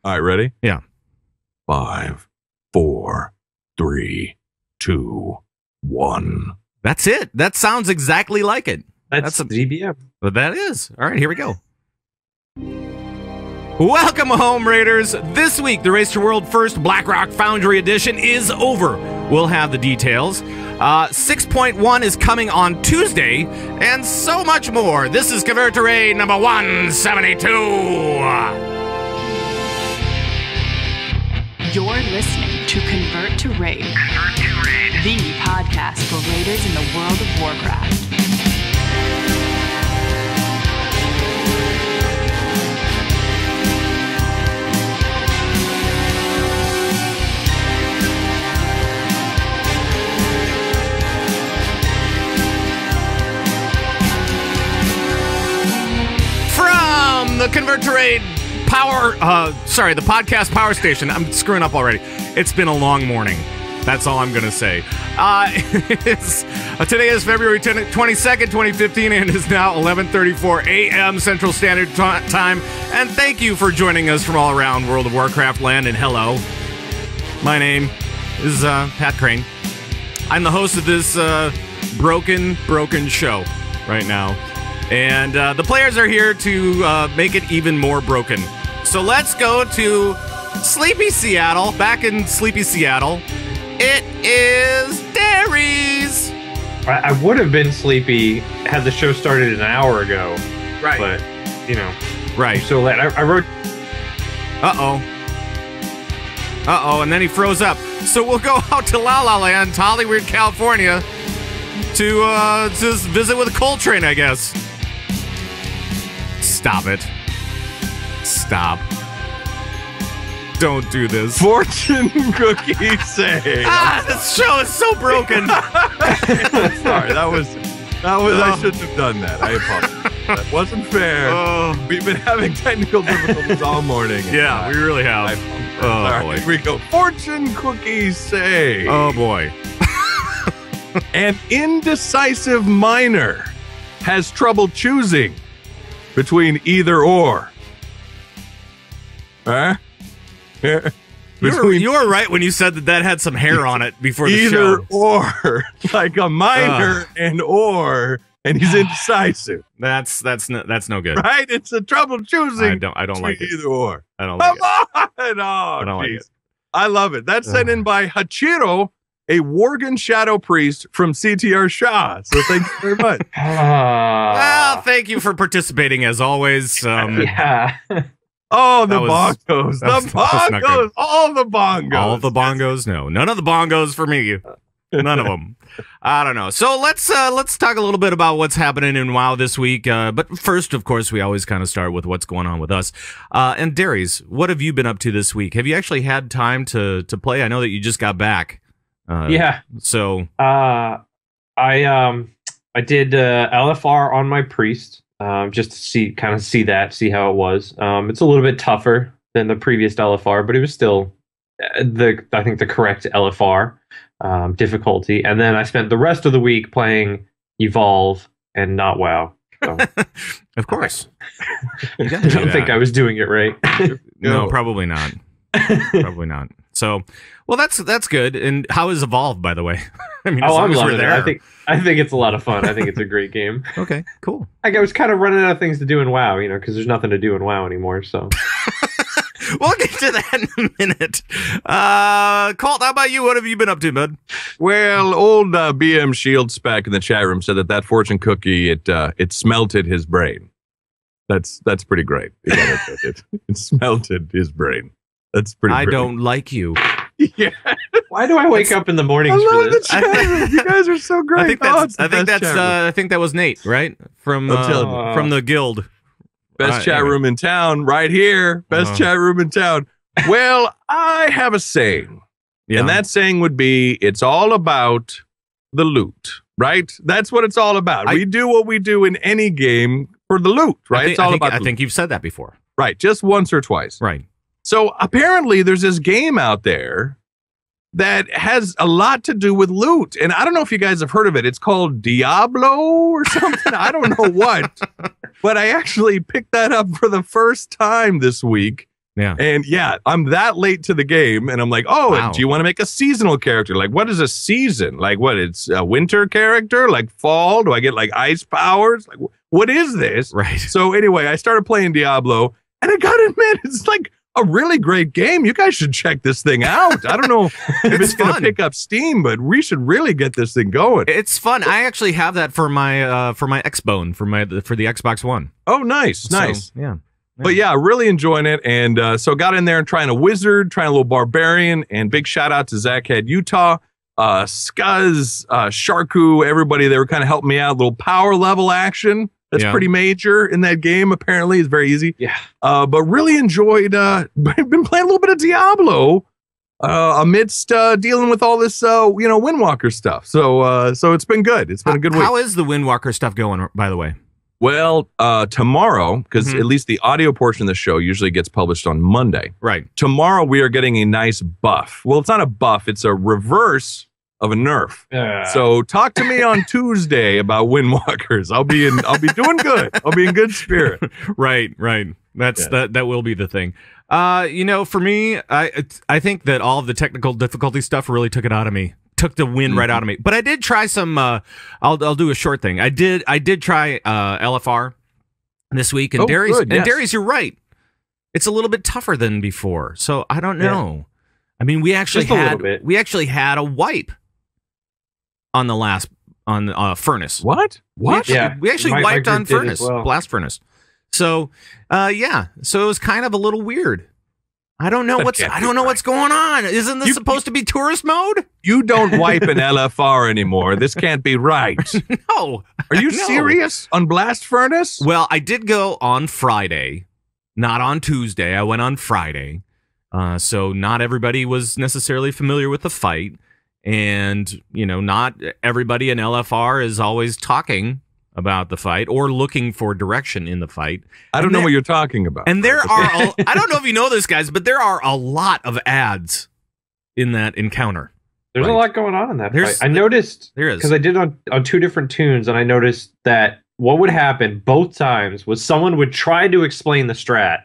All right, ready? Yeah. 5, 4, 3, 2, 1. That's it. That sounds exactly like it. That's a DBM. But that is. All right, here we go. Welcome home, Raiders. This week, the Race to World First Blackrock Foundry Edition is over. We'll have the details. 6.1 is coming on Tuesday, and so much more. This is Convert to Raid number 172. You're listening to Convert to Raid, the podcast for Raiders in the world of Warcraft. From the Convert to Raid the podcast power station. I'm screwing up already. It's been a long morning. That's all I'm going to say. Today is February 22nd, 2015, and it's now 11:34 a.m. Central Standard Time. And thank you for joining us from all around World of Warcraft land. And hello. My name is Pat Crane. I'm the host of this broken show right now. And the players are here to make it even more broken. So let's go to Sleepy Seattle. Back in Sleepy Seattle, it is Darius. I would have been sleepy had the show started an hour ago. Right. But, you know. Right. So late. I wrote... Uh-oh, and then he froze up. So we'll go out to La La Land, Hollywood, California, to just visit with a coal train, I guess. Stop it. Stop. Don't do this. Fortune cookie say. This show is so broken. Sorry, that was I shouldn't have done that. I apologize. That wasn't fair. We've been having technical difficulties all morning. Yeah, we really have. All right, here we go. Fortune cookies say. Oh, boy. An indecisive miner has trouble choosing between either or. Huh? You were right when you said that had some hair on it before the show. Either or, like a miner and he's indecisive. That's no good. Right? It's a trouble choosing. I don't like it. Either or. I don't like it. I don't like it. I love it. That's sent in by Hachiro, a Worgen Shadow Priest from CTR Shah. So thank you very much. Well, thank you for participating as always. Yeah. Oh, the bongos. The bongos. All the bongos. All the bongos? No. None of the bongos for me. None of them. I don't know. So let's talk a little bit about what's happening in WoW this week. But first, of course, we always kind of start with what's going on with us. And Darius, what have you been up to this week? Have you actually had time to play? I know that you just got back. Yeah. So I did LFR on my priest. Just to see how it was. It's a little bit tougher than the previous LFR, but it was still I think the correct LFR difficulty. And then I spent the rest of the week playing Evolve and not WoW. So. Of course. I don't think I was doing it right. No, probably not. Probably not. So, well, that's good. And how is Evolve, by the way? I mean, I'm loving it. I think it's a lot of fun. I think it's a great game. Okay, cool. I was kind of running out of things to do in WoW, because there's nothing to do in WoW anymore. So we'll get to that in a minute. Colt, how about you? What have you been up to, bud? Well, old BM Shields back in the chat room said that fortune cookie it smelted his brain. That's pretty great. It smelted his brain. That's pretty. I don't like you. Yeah. Why do I wake up in the mornings for this? You guys are so great. I think that was Nate, right? From the guild. Best chat room in town, right here. Best chat room in town. Well, I have a saying, and that saying would be, "It's all about the loot." Right? That's what it's all about. We do what we do in any game for the loot. Right? I think you've said that before. Right? Just once or twice. Right. So apparently there's this game out there that has a lot to do with loot. And I don't know if you guys have heard of it. It's called Diablo or something. I don't know what. But I actually picked that up for the first time this week. Yeah. And yeah, I'm that late to the game, and I'm like, oh, Wow. do you want to make a seasonal character? Like, what is a season? Like, what? It's a winter character? Like fall? Do I get like ice powers? Like, what is this? Right. So anyway, I started playing Diablo, and I gotta admit, it's like a really great game. You guys should check this thing out. I don't know if it's going to pick up steam, but we should really get this thing going. It's fun. I actually have that for my Xbone for the Xbox One. Oh, nice, nice. So, yeah. But yeah, really enjoying it. And so got in there and trying a wizard, trying a little barbarian, and big shout out to Zach Head Utah, Scuzz, Sharku, everybody. They were kind of helping me out. A little power level action. That's pretty major in that game, apparently. It's very easy. Yeah. But really enjoyed, been playing a little bit of Diablo amidst dealing with all this, Windwalker stuff. So it's been good. It's been a good week. How is the Windwalker stuff going, by the way? Well, tomorrow, because at least the audio portion of the show usually gets published on Monday. Right. Tomorrow we are getting a nice buff. Well, it's not a buff; it's a reverse of a nerf. So talk to me on Tuesday about Windwalkers. I'll be doing good. I'll be in good spirit. Right. That will be the thing. For me, I think that all of the technical difficulty stuff really took it out of me. Took the wind right out of me. But I did try some I'll do a short thing. I did try LFR this week, and Darius, good, yes. Darius, you're right. It's a little bit tougher than before. So I don't know. Yeah. I mean, we actually had a wipe on the last furnace. What? We actually wiped on furnace, blast furnace. So so it was kind of a little weird. I don't know what's going on. Isn't this supposed to be tourist mode? You don't wipe an LFR anymore. This can't be right. No. Are you serious? On Blast Furnace? Well, I did go on Friday, not on Tuesday. I went on Friday. So not everybody was necessarily familiar with the fight. And, not everybody in LFR is always talking about the fight or looking for direction in the fight. I don't know what you're talking about. And there are, I don't know if you know this, guys, but there are a lot of ads in that encounter. There's a lot going on in that fight. I noticed, there is, because I did on 2 different tunes, and I noticed that what would happen both times was someone would try to explain the strat,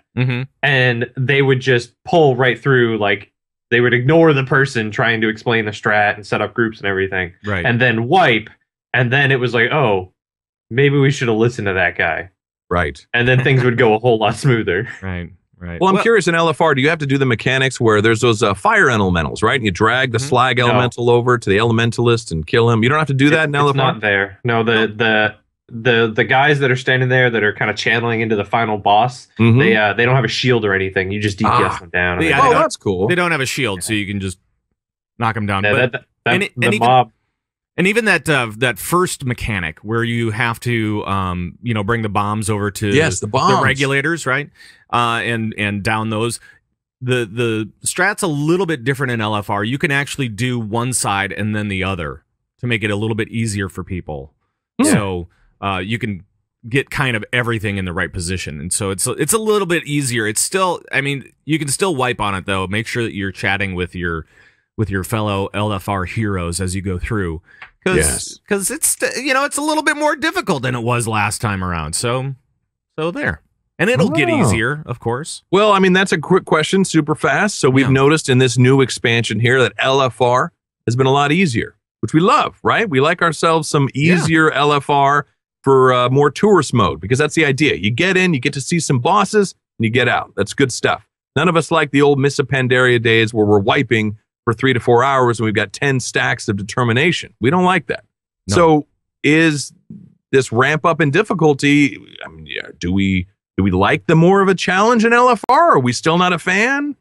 and they would just pull right through, like, they would ignore the person trying to explain the strat and set up groups and everything. Right. And then wipe, and then it was like, oh, maybe we should have listened to that guy. Right. And then things would go a whole lot smoother. Right. Well, I'm curious, in LFR, do you have to do the mechanics where there's those fire elementals, right? And you drag the slag elemental over to the elementalist and kill him. You don't have to do that in LFR? It's not there. No, the guys that are standing there that are kind of channeling into the final boss, they don't have a shield or anything. You just DPS them down. Yeah, that's cool. They don't have a shield, so you can just knock them down. Yeah, but mob. And even that first mechanic where you have to bring the bombs over to the regulators, right? And down those. The strat's a little bit different in LFR. You can actually do one side and then the other to make it a little bit easier for people. Yeah. So you can get kind of everything in the right position. And so it's a little bit easier. It's still, you can still wipe on it though. Make sure that you're chatting with your fellow LFR heroes as you go through. Because it's it's a little bit more difficult than it was last time around. So there. And it'll get easier, of course. Well, that's a quick question, super fast. So we've noticed in this new expansion here that LFR has been a lot easier, which we love, right? We like ourselves some easier LFR for more tourist mode, because that's the idea. You get in, you get to see some bosses, and you get out. That's good stuff. None of us like the old Missa Pandaria days where we're wiping for 3 to 4 hours and we've got 10 stacks of determination. We don't like that. No. So is this ramp up in difficulty? Do we like the more of a challenge in LFR? Are we still not a fan?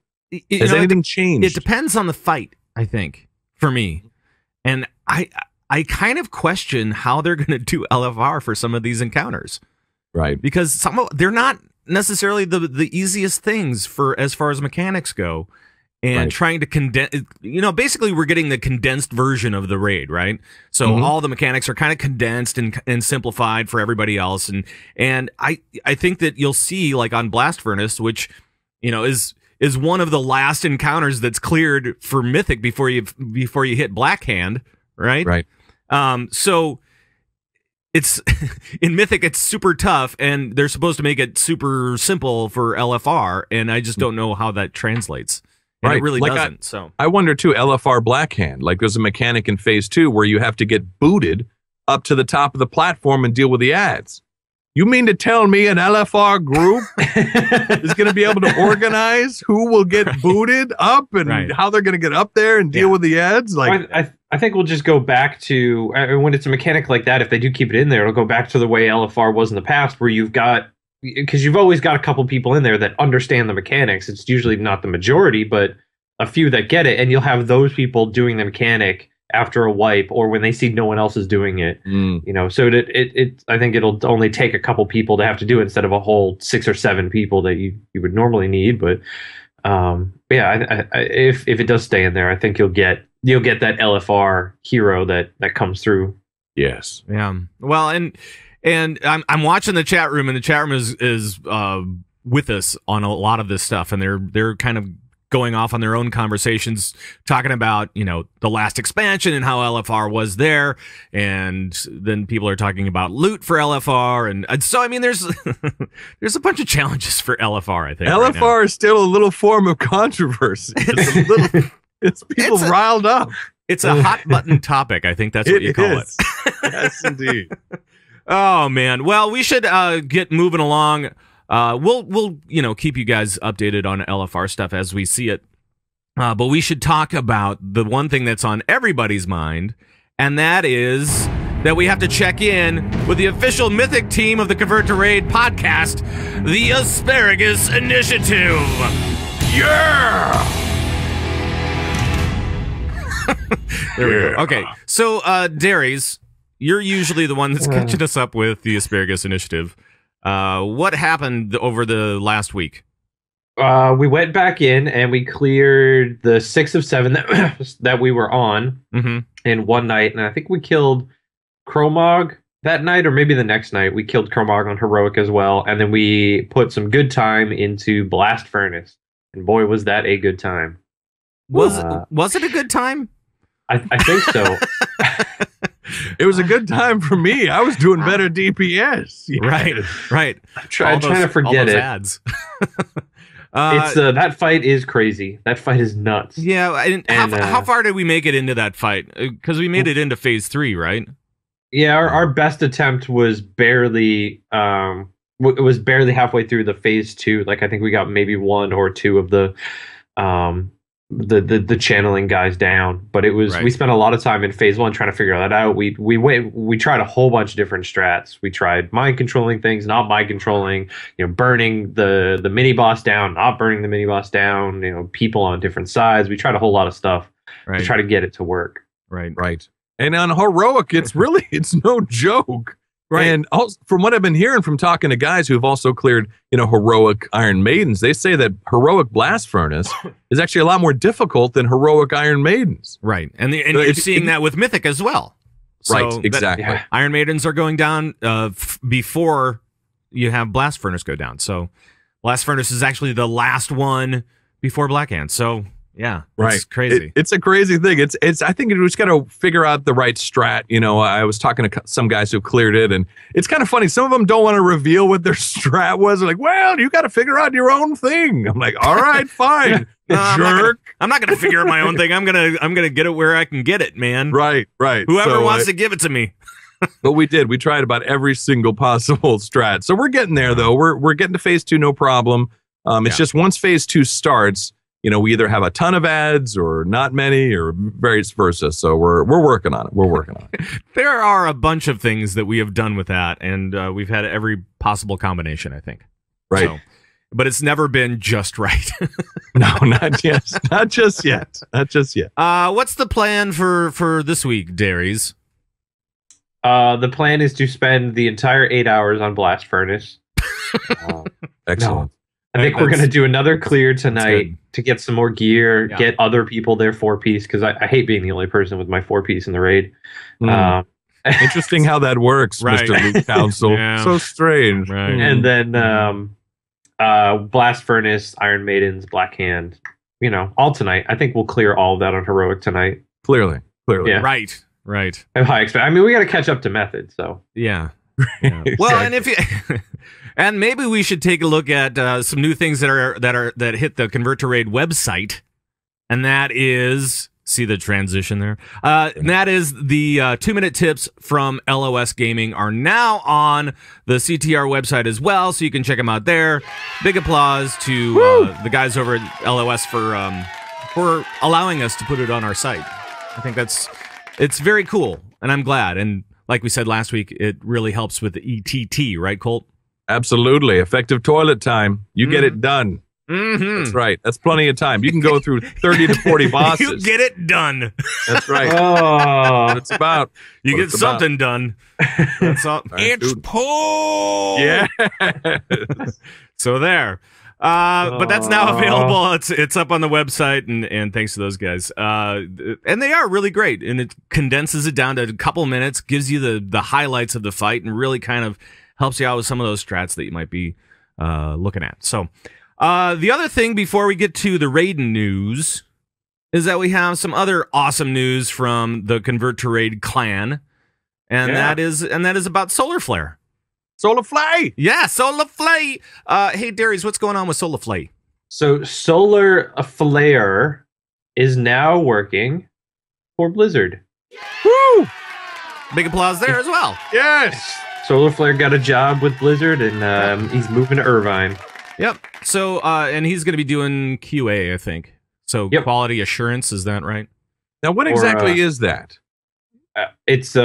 Has anything changed? It depends on the fight, I think, for me. And I kind of question how they're going to do LFR for some of these encounters. Right. Because they're not necessarily the easiest things for as far as mechanics go. And trying to condense, basically we're getting the condensed version of the raid, right? So all the mechanics are kind of condensed and simplified for everybody else. And I think that you'll see, like on Blast Furnace, which, is one of the last encounters that's cleared for Mythic before you hit Black Hand, right? Right. So it's in Mythic, it's super tough, and they're supposed to make it super simple for LFR, and I just don't know how that translates. And Right. it really Like doesn't. I wonder too, LFR Blackhand, like there's a mechanic in phase 2 where you have to get booted up to the top of the platform and deal with the ads. You mean to tell me an LFR group is going to be able to organize who will get booted up and how they're going to get up there and deal with the ads? Like, I think we'll just go back to when it's a mechanic like that. If they do keep it in there, it'll go back to the way LFR was in the past, where because you've always got a couple people in there that understand the mechanics. It's usually not the majority, but a few that get it, and you'll have those people doing the mechanic after a wipe or when they see no one else is doing it. So I think it'll only take a couple people to have to do it instead of a whole 6 or 7 people that you would normally need. But if it does stay in there, I think you'll get that LFR hero that comes through. Yes. Yeah. Well, and I'm watching the chat room, and the chat room is with us on a lot of this stuff, and they're kind of going off on their own conversations, talking about, the last expansion and how LFR was there. And then people are talking about loot for LFR. And so, I mean, there's a bunch of challenges for LFR, I think. LFR is still a little form of controversy. It's people riled up. It's a hot button topic. I think that's what you call it. Yes, indeed. Oh, man. Well, we should get moving along. We'll keep you guys updated on LFR stuff as we see it. But we should talk about the one thing that's on everybody's mind, and that is that we have to check in with the official Mythic team of the Convert to Raid podcast, the Asparagus Initiative. Yeah! There we go. Okay, so Darius, you're usually the one that's catching us up with the Asparagus Initiative. What happened over the last week? We went back in and we cleared the 6 of 7 that we were on in one night, and I think we killed Kromog that night, or maybe the next night. We killed Kromog on Heroic as well, and then we put some good time into Blast Furnace, and boy, was that a good time. Was it a good time? I think so. It was a good time for me. I was doing better DPS. Right. I'm trying to forget it. Ads. It's that fight is crazy. That fight is nuts. Yeah, how far did we make it into that fight? Because we made it into phase 3, right? Yeah, our best attempt was barely. It was barely halfway through the phase 2. Like, I think we got maybe 1 or 2 of the channeling guys down, but it was we spent a lot of time in phase 1 trying to figure that out. We tried a whole bunch of different strats. We tried mind controlling things, not mind controlling, burning the mini boss down, not burning the mini boss down, people on different sides. We tried a whole lot of stuff to try to get it to work. Right. And on Heroic, it's no joke. Right. And also, from what I've been hearing from talking to guys who have also cleared, Heroic Iron Maidens, they say that Heroic Blast Furnace is actually a lot more difficult than Heroic Iron Maidens. Right. And you're seeing that with Mythic as well. Right, exactly. Iron Maidens are going down before you have Blast Furnace go down. So Blast Furnace is actually the last one before Blackhand. So yeah, it's crazy. It's a crazy thing. It's. I think we just got to figure out the right strat. I was talking to some guys who cleared it, and it's kind of funny. Some of them don't want to reveal what their strat was. They're like, well, you got to figure out your own thing. I'm like, all right, fine, jerk. I'm not gonna figure out my own thing. I'm gonna get it where I can get it, man. Right. Whoever wants to give it to me. But we did. We tried about every single possible strat. So we're getting there, though. We're getting to phase 2, no problem. It's just once phase 2 starts, we either have a ton of ads or not many, or vice versa. So we're working on it. There are a bunch of things that we have done with that, and we've had every possible combination, I think. Right. So, but it's never been just right. No, not yet. Not just yet. What's the plan for this week, Darius? The plan is to spend the entire 8 hours on Blast Furnace. Excellent. No. I think we're going to do another clear tonight to get some more gear, get other people their 4-piece, because I hate being the only person with my 4-piece in the raid. Interesting how that works, Mr. Luke Council. Yeah. So strange. Right. And then Blast Furnace, Iron Maidens, Blackhand, all tonight. I think we'll clear all of that on Heroic tonight. Clearly. Yeah. Right. Right. I have high expect. I mean, we got to catch up to Method. So Yeah. Well, and if you and maybe we should take a look at some new things that hit the Convert to Raid website, and that is see the transition there. And that is the 2-minute tips from LOS Gaming are now on the CTR website as well, so you can check them out there. Big applause to the guys over at LOS for allowing us to put it on our site. I think it's very cool, and I'm glad. And like we said last week, it really helps with the ETT, right, Colt? Absolutely. Effective toilet time. You get it done. Mm-hmm. That's right. That's plenty of time. You can go through 30 to 40 bosses. You get it done. That's right. oh, That's about. You get something done. That's all. It's pull. Yeah. So there. But that's now available. It's up on the website, and thanks to those guys. And they are really great, and it condenses it down to a couple minutes, gives you the highlights of the fight, and really kind of helps you out with some of those strats that you might be looking at. So the other thing before we get to the Raiden news is that we have some other awesome news from the Convert to Raid clan, and that is about Solar Flare. Solar Flare. Yeah, Solar Flare. Hey, Darius, what's going on with Solar Flare? So Solar Flare is now working for Blizzard. Woo! Big applause there as well. Yes. Solar Flare got a job with Blizzard, and he's moving to Irvine. Yep. So, and he's going to be doing QA, I think. So, quality assurance, is that right? Now, what exactly is that? It's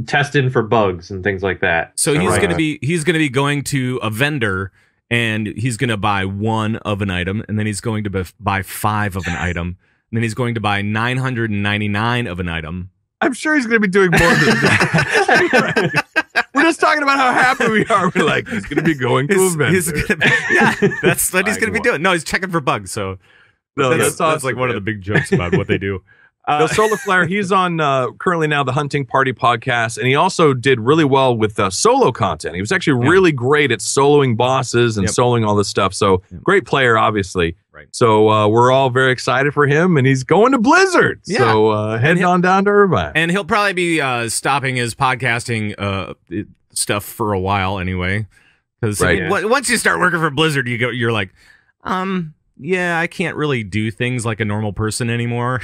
testing for bugs and things like that. So he's going to be going to a vendor, and he's going to buy one of an item, and then he's going to buy 5 of an item, and then he's going to buy 999 of an item. I'm sure he's going to be doing more than that. We're just talking about how happy we are. We're like, he's going to be going to a vendor. That's what he's going to be doing. No, he's checking for bugs. So that's awesome, like one of the big jokes about what they do. Solar Flare, he's on currently now the Hunting Party podcast, and he also did really well with solo content. He was actually really great at soloing bosses and soloing all this stuff. So great player, obviously. Right. So we're all very excited for him, and he's going to Blizzard. Yeah. So heading on down to Irvine. And he'll probably be stopping his podcasting stuff for a while anyway. Because once you start working for Blizzard, you're like, yeah, I can't really do things like a normal person anymore.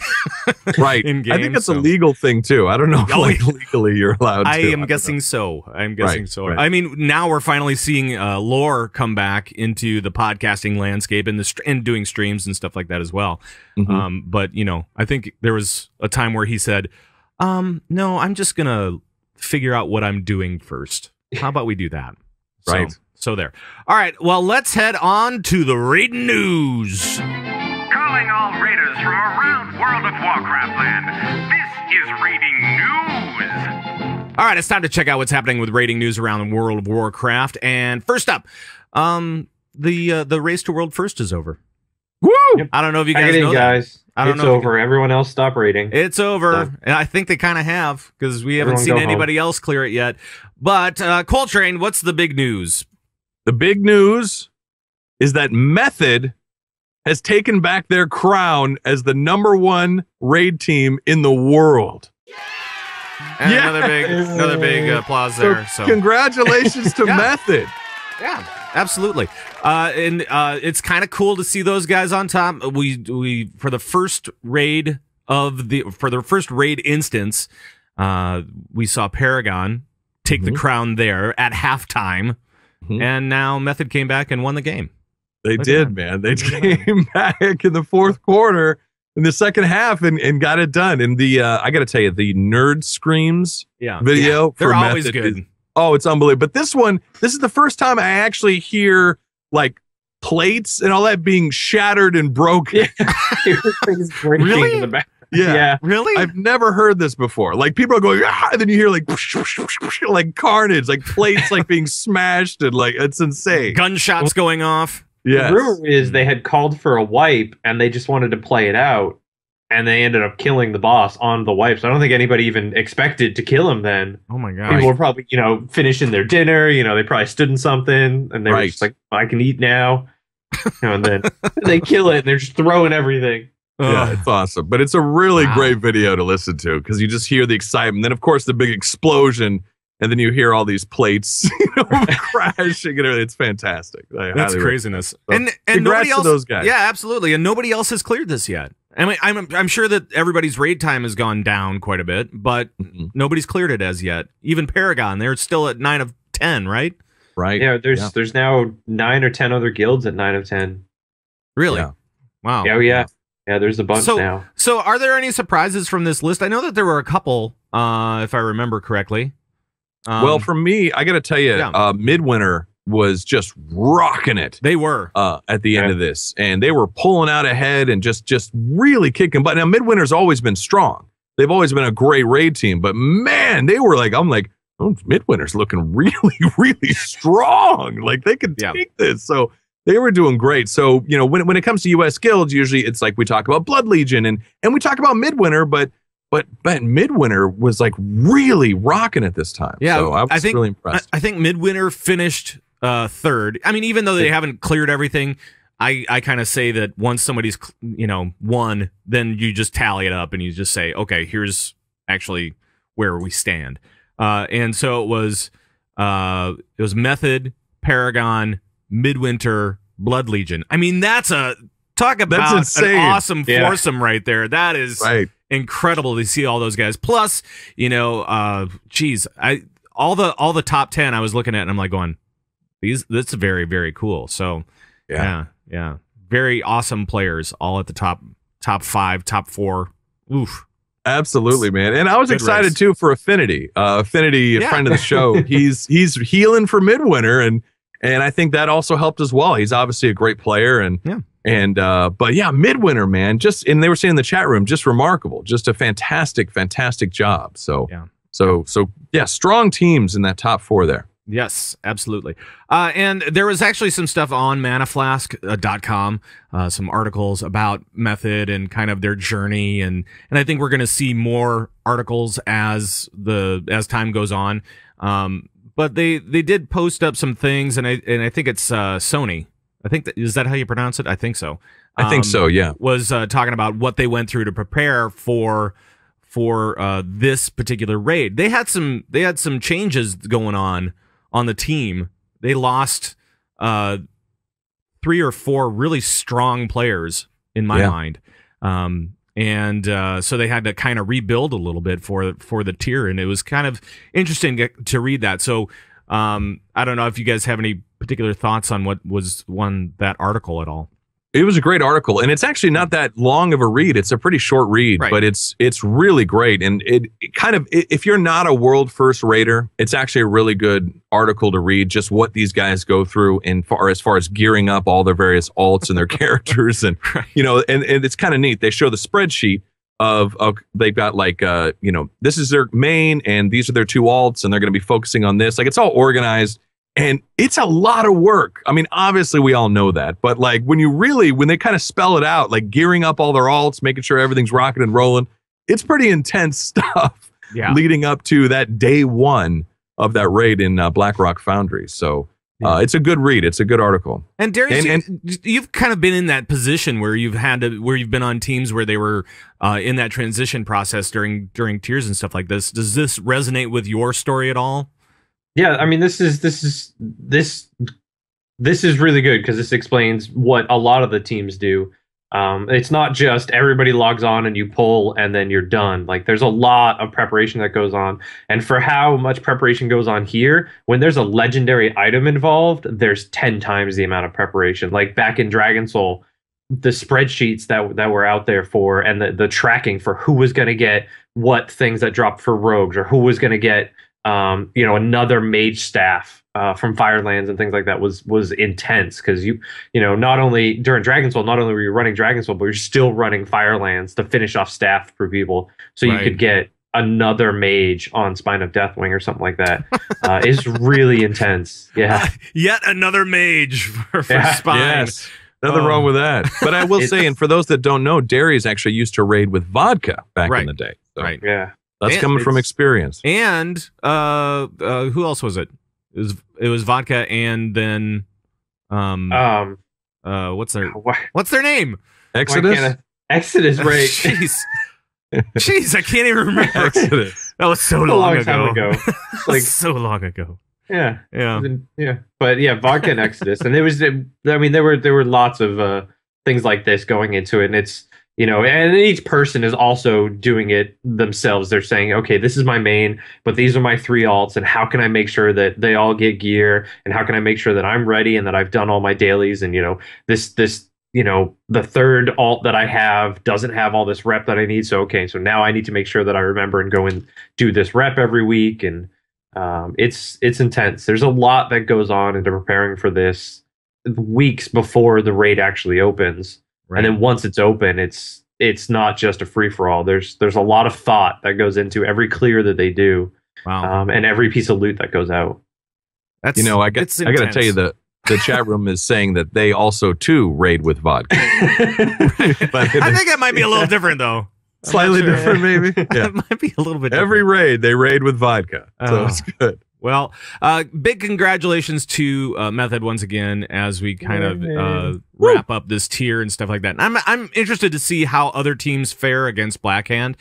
Right. In games, I think it's a legal thing too. I don't know if legally you're allowed to. I am guessing so. Right. I mean, now we're finally seeing lore come back into the podcasting landscape and doing streams and stuff like that as well. Mm-hmm. But, I think there was a time where he said, no, I'm just going to figure out what I'm doing first. How about we do that? Right. So there. All right, well, let's head on to the Raiden news. Calling all raiders from around World of Warcraft land. This is Raiding News. All right, it's time to check out what's happening with Raiding news around World of Warcraft. And first up, the race to World First is over. Woo! I don't know if you guys know guys. I don't it's know over. Everyone else stop raiding. It's over. And I think they kind of have, because we haven't seen anybody else clear it yet. But Coltrane, what's the big news? The big news is that Method has taken back their crown as the #1 raid team in the world. And another big applause there. So congratulations to Method. Yeah, absolutely. And it's kind of cool to see those guys on top. We for the first raid instance, we saw Paragon take the crown there at halftime. And now Method came back and won the game. They did, man. They came back in the fourth quarter in the second half and got it done. And I got to tell you, the Nerd Screams video for they're Method always good. It's unbelievable. But this is the first time I actually hear like plates and all that being shattered and broken. Really? In the back. Yeah. Really? I've never heard this before. Like people are going, and then you hear like like carnage, like plates like being smashed, and like it's insane. Gunshots going off. Yeah. The rumor is they had called for a wipe and they just wanted to play it out, and they ended up killing the boss on the wipe. So I don't think anybody even expected to kill him then. Oh my god. People were probably, finishing their dinner, they probably stood in something and they were just like, I can eat now. And then they kill it and they're just throwing everything. Yeah, it's awesome. But it's a really great video to listen to because you just hear the excitement. Then, of course, the big explosion, and then you hear all these plates crashing. And it's fantastic. That's craziness. So, and nobody else, those guys. Yeah, absolutely. And nobody else has cleared this yet. I mean, I'm sure that everybody's raid time has gone down quite a bit, but nobody's cleared it as yet. Even Paragon, they're still at 9 of 10, right? Right. Yeah, there's now 9 or 10 other guilds at 9 of 10. Really? Yeah. Wow. Yeah. Yeah, there's a bunch now. So are there any surprises from this list? I know that there were a couple, if I remember correctly. Well, for me, I got to tell you, Midwinter was just rocking it. They were at the end of this, and they were pulling out ahead and just really kicking butt. Now, Midwinter's always been strong. They've always been a great raid team, but man, they were like, I'm like, oh, Midwinter's looking really, really strong. Like they could take this. So they were doing great. So, you know, when it comes to U.S. guilds, usually it's like we talk about Blood Legion and we talk about Midwinter, but Midwinter was like really rocking it this time. Yeah, so I was really impressed. I think Midwinter finished third. I mean, even though they haven't cleared everything, I kind of say that once somebody's won, then you just tally it up and you just say, okay, here's actually where we stand. And so it was Method, Paragon, Midwinter, Blood Legion. I mean, talk about an awesome foursome right there. That is incredible to see all those guys. Plus, all the top 10 I was looking at and I'm like going, that's very, very cool. So yeah. Very awesome players all at the top 5, top 4. Oof. Absolutely, man. And I was excited too for Affinity. Affinity, a friend of the show. He's healing for Midwinter and I think that also helped as well. He's obviously a great player but Midwinter, man, and they were saying in the chat room, just remarkable, just a fantastic job. So strong teams in that top 4 there. Yes, absolutely. And there was actually some stuff on manaflask.com, some articles about Method and kind of their journey, and I think we're going to see more articles as time goes on. But they did post up some things, and I think it's Sony. I think is that how you pronounce it? I think so. I think so. Yeah, was talking about what they went through to prepare for this particular raid. They had some changes going on the team. They lost 3 or 4 really strong players in my mind. So they had to kind of rebuild a little bit for the tier, and it was kind of interesting to read that. So I don't know if you guys have any particular thoughts on what was that article at all. It was a great article, and it's actually not that long of a read. It's a pretty short read, but it's really great. And it kind of, if you're not a world first raider, it's actually a really good article to read, just what these guys go through as far as gearing up all their various alts and their characters. And, and it's kind of neat. They show the spreadsheet of they've got like, this is their main and these are their 2 alts and they're going to be focusing on this. Like it's all organized. And it's a lot of work. I mean, obviously we all know that, but like when they kind of spell it out, like gearing up all their alts, making sure everything's rocking and rolling, it's pretty intense stuff leading up to that day 1 of that raid in Blackrock Foundry. So it's a good read. It's a good article. And Darius, you've kind of been in that position where you've been on teams where they were in that transition process during tiers and stuff like this. Does this resonate with your story at all? Yeah, I mean, this is really good because this explains what a lot of the teams do. It's not just everybody logs on and you pull and then you're done. Like there's a lot of preparation that goes on. And for how much preparation goes on here, when there's a legendary item involved, there's 10 times the amount of preparation. Like back in Dragon Soul, the spreadsheets that were out there for and the tracking for who was going to get what things that dropped for rogues or who was going to get another mage staff from Firelands and things like that was intense because not only during Dragon Soul, not only were you running Dragon Soul, but you're still running Firelands to finish off staff for people, so you could get another mage on Spine of Deathwing or something like that. It's really intense. Yeah, yet another mage for Spine. Yes. Nothing wrong with that. But I will say, and for those that don't know, Darius actually used to raid with vodka back in the day. So. Right. Yeah. That's coming from experience. And who else was it? It was vodka and then what's their name? Exodus? Exodus, right? Jeez, I can't even remember. Exodus. That was so long ago. Time ago. Like so long ago. Yeah. Yeah. But yeah, vodka and Exodus, and there were lots of things like this going into it, and it's, and each person is also doing it themselves. They're saying, okay, this is my main, but these are my 3 alts, and how can I make sure that they all get gear, and how can I make sure that I'm ready and that I've done all my dailies, and this the third alt that I have doesn't have all this rep that I need, so now I need to make sure that I remember and go and do this rep every week, and it's intense. There's a lot that goes on into preparing for this weeks before the raid actually opens. Right. And then once it's open, it's not just a free for all. There's a lot of thought that goes into every clear that they do. Wow. And every piece of loot that goes out. I got to tell you the chat room is saying that they also too raid with vodka. But I think it might be a little different though. Slightly different, maybe. Yeah. It might be a little bit different. Every raid, they raid with vodka. So it's good. Well, big congratulations to Method once again as we kind of wrap up this tier and stuff like that. And I'm interested to see how other teams fare against Blackhand.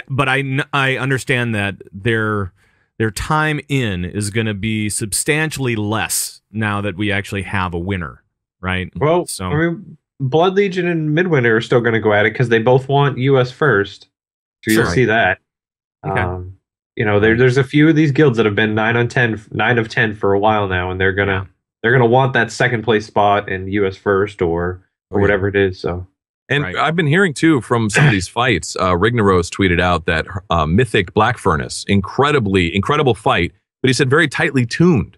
But I understand that their time in is going to be substantially less now that we actually have a winner, right? Well, Blood Legion and Midwinter are still going to go at it because they both want US first. So you'll see that. Okay. There's a few of these guilds that have been 9 of 10 for a while now, and they're gonna want that second place spot in US first or whatever it is. So, and I've been hearing too from some of these fights. Rignaros tweeted out that Mythic Black Furnace, incredible fight, but he said very tightly tuned.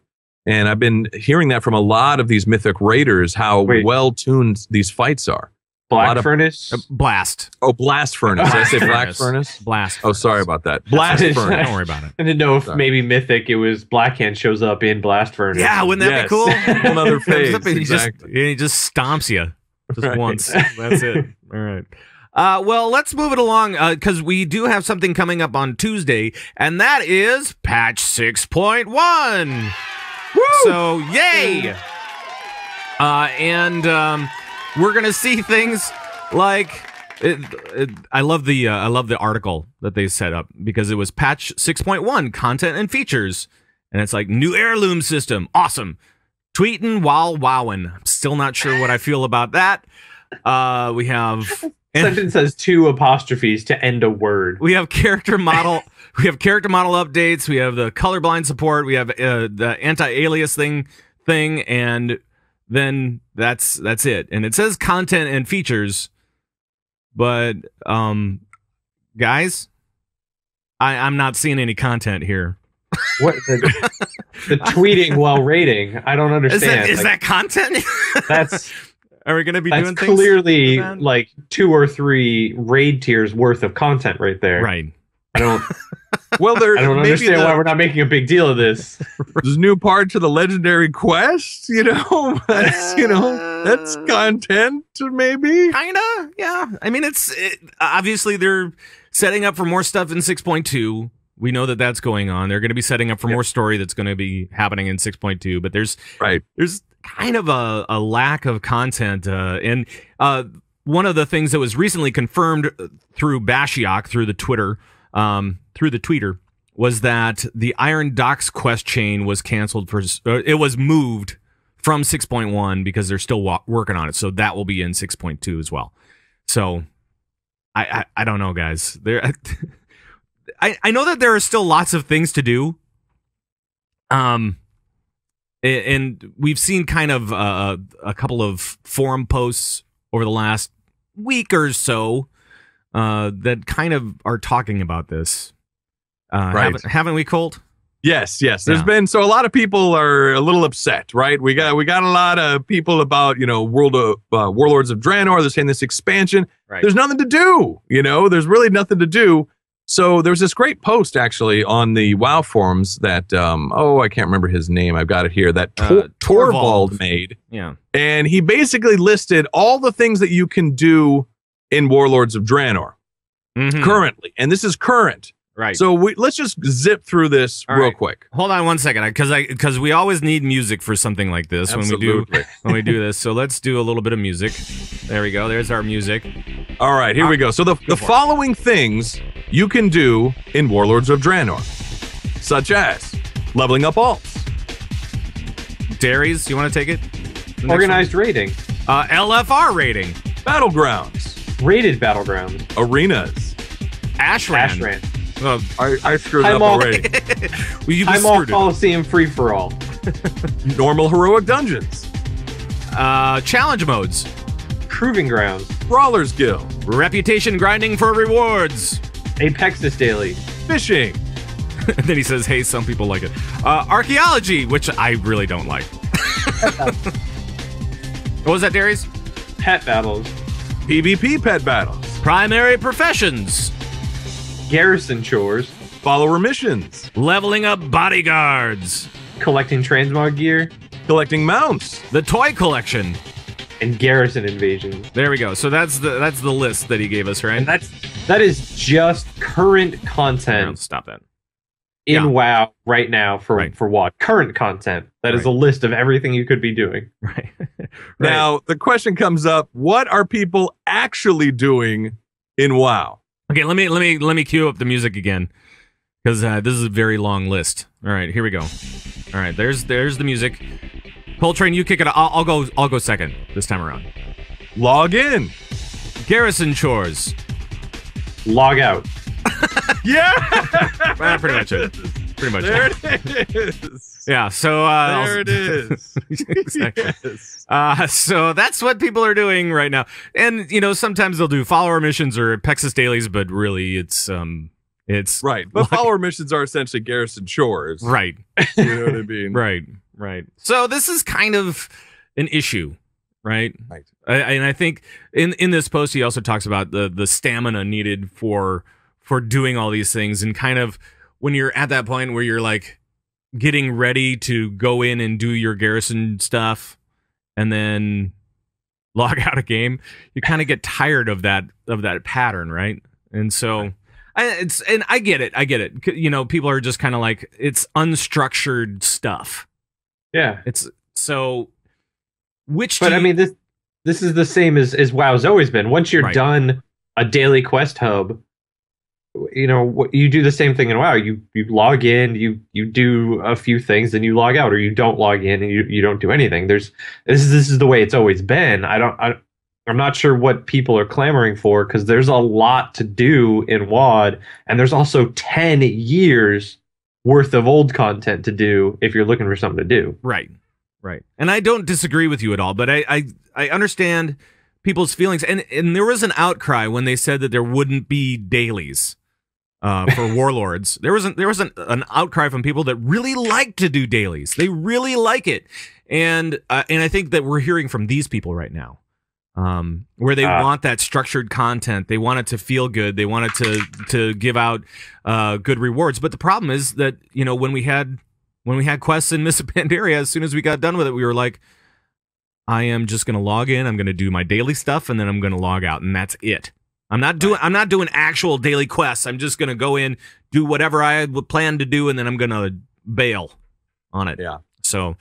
And I've been hearing that from a lot of these Mythic raiders, how well tuned these fights are. Black Furnace? Blast. Oh, Blast Furnace. Did I say Black Furnace? Blast. Oh, sorry about that. Blast Furnace. Don't worry about it. I didn't know if maybe Mythic, it was Blackhand shows up in Blast Furnace. Yeah, wouldn't that be cool? Another phase. He just stomps you just once. That's it. All right. Well, let's move it along because we do have something coming up on Tuesday, and that is patch 6.1. Woo! So, yay! We're gonna see things like I love the article that they set up because it was patch 6.1 content and features, and it's like new heirloom system, awesome. Tweeting while wowing. I'm still not sure what I feel about that. We have sentence has 2 apostrophes to end a word. We have character model. We have character model updates. We have the colorblind support. We have the anti-alias thing, and then that's it. And it says content and features, but guys, I'm not seeing any content here. What the tweeting while raiding? I don't understand. Is that content? That's. Are we going to be doing things? That's clearly like 2 or 3 raid tiers worth of content right there. Right. I don't. Well, I don't understand why we're not making a big deal of this. There's a new part to the legendary quest. That's content, maybe. Kinda, yeah. I mean, obviously they're setting up for more stuff in 6.2. We know that that's going on. They're going to be setting up for more story that's going to be happening in 6.2. But there's kind of a lack of content, and one of the things that was recently confirmed through Bashiok through the tweeter was that the Iron Docks quest chain was canceled it was moved from 6.1 because they're still working on it. So that will be in 6.2 as well. So I don't know, guys. I know that there are still lots of things to do. And we've seen kind of a couple of forum posts over the last week or so that kind of are talking about this. Right. Haven't we, Colt? Yes. There's been a lot of people are a little upset, right? We got a lot of people about Warlords of Draenor. They're saying this expansion. Right. There's nothing to do. There's really nothing to do. So there's this great post actually on the WoW forums that I can't remember his name. I've got it here. That Torvald made. Yeah. And he basically listed all the things that you can do in Warlords of Draenor currently, and this is current. Right. So let's just zip through this real quick. Hold on one second, because we always need music for something like this when we do this. So let's do a little bit of music. There we go. There's our music. All right, here we go. So the following things you can do in Warlords of Draenor, such as leveling up alts. Darius, you want to take it? Organized raiding. LFR rating. Battlegrounds. Rated battlegrounds. Arenas. Ashran. I screwed up already. I'm all Coliseum free-for-all. Normal heroic dungeons. Challenge modes. Proving grounds. Brawlers Guild. Reputation grinding for rewards. Apexis Daily. Fishing. And then he says, hey, some people like it. Archaeology, which I really don't like. What was that, Darius? Pet battles. PvP pet battles. Primary professions. Garrison chores. Follower missions. Leveling up bodyguards. Collecting transmog gear. Collecting mounts. The toy collection. And garrison invasions. There we go. So that's the list that he gave us, right? And that is just current content. Stop that. In WoW right now for what? Current content. That is a list of everything you could be doing. Right. Now, the question comes up, what are people actually doing in WoW? Okay, let me cue up the music again, because this is a very long list. All right, here we go. All right, there's the music. Coltrane, you kick it. I'll go second this time around. Log in. Garrison chores. Log out. Yeah. Pretty much it. Pretty much there it. It is. Yeah. So there it is. Exactly. Yes. So that's what people are doing right now, and sometimes they'll do follower missions or Apexis dailies, but really it's right. But follower missions are essentially garrison chores. Right. You know what I mean? Right. So this is kind of an issue, right? Right. And I think in this post he also talks about the stamina needed for doing all these things, and kind of when you're at that point where you're like getting ready to go in and do your garrison stuff and then log out a game, you kind of get tired of that pattern, right? And so I get it. People are just kind of like, it's unstructured stuff. Yeah. It's so I mean, this is the same as WoW's always been. Once you're done a daily quest hub, you do the same thing in WoW. You log in, you do a few things, then you log out, or you don't log in and you don't do anything. This is the way it's always been. I'm not sure what people are clamoring for, because there's a lot to do in WoD, and there's also 10 years worth of old content to do if you're looking for something to do. Right. And I don't disagree with you at all, but I understand people's feelings, and there was an outcry when they said that there wouldn't be dailies for Warlords. There was an outcry from people that really like to do dailies. They really like it, and I think that we're hearing from these people right now, where they want that structured content. They want it to feel good. They want it to give out good rewards. But the problem is that when we had quests in Mists of Pandaria, as soon as we got done with it, we were like, I am just going to log in. I'm going to do my daily stuff, and then I'm going to log out, and that's it. I'm not doing actual daily quests. I'm just going to go in, do whatever I had planned to do, and then I'm going to bail on it. Yeah. So,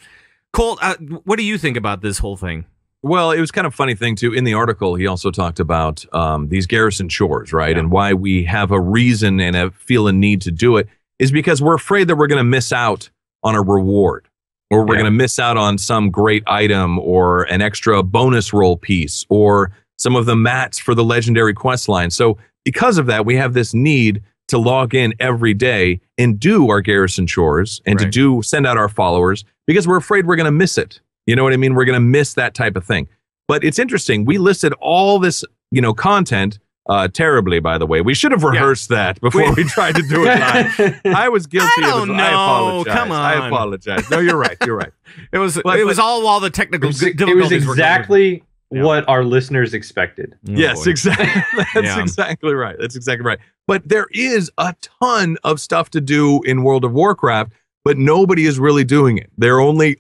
Colt, what do you think about this whole thing? Well, it was kind of a funny thing, too. In the article, he also talked about these garrison chores, right? Yeah. And why we have a reason and feel a need to do it is because we're afraid that we're going to miss out on a reward, or we're going to miss out on some great item or an extra bonus roll piece or some of the mats for the legendary quest line. So because of that, we have this need to log in every day and do our garrison chores and to send out our followers, because we're afraid we're going to miss it. You know what I mean? We're going to miss that type of thing. But it's interesting. We listed all this, content terribly, by the way. We should have rehearsed that before we tried to do it live. I was guilty of it. I apologize. Come on. I apologize. No, you're right. You're right. It was all while the technical difficulties were exactly what our listeners expected. Yes, exactly. That's exactly right. That's exactly right. But there is a ton of stuff to do in World of Warcraft, but nobody is really doing it. They're only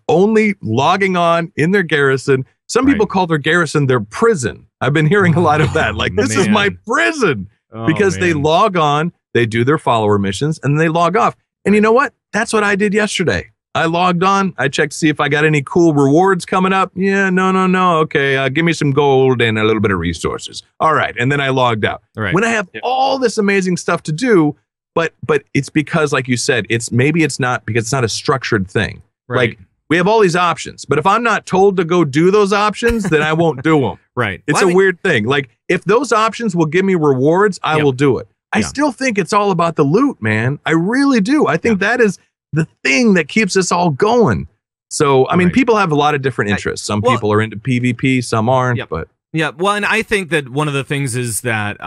logging on in their garrison. Some people call their garrison their prison. I've been hearing a lot of that. Like, this is my prison. Because they log on, they do their follower missions, and they log off. And you know what? That's what I did yesterday. I logged on. I checked to see if I got any cool rewards coming up. Yeah, no. Okay, give me some gold and a little bit of resources. All right, and then I logged out. Right. When I have all this amazing stuff to do, but it's because, like you said, it's not because it's not a structured thing. Right. Like, we have all these options, but if I'm not told to go do those options, then I won't do them. Right. It's a weird thing. Like, if those options will give me rewards, I will do it. I still think it's all about the loot, man. I really do. I think that is the thing that keeps us all going. So, I mean, people have a lot of different interests. Some people are into PvP, some aren't, but. Yeah. Well, and I think that one of the things is that,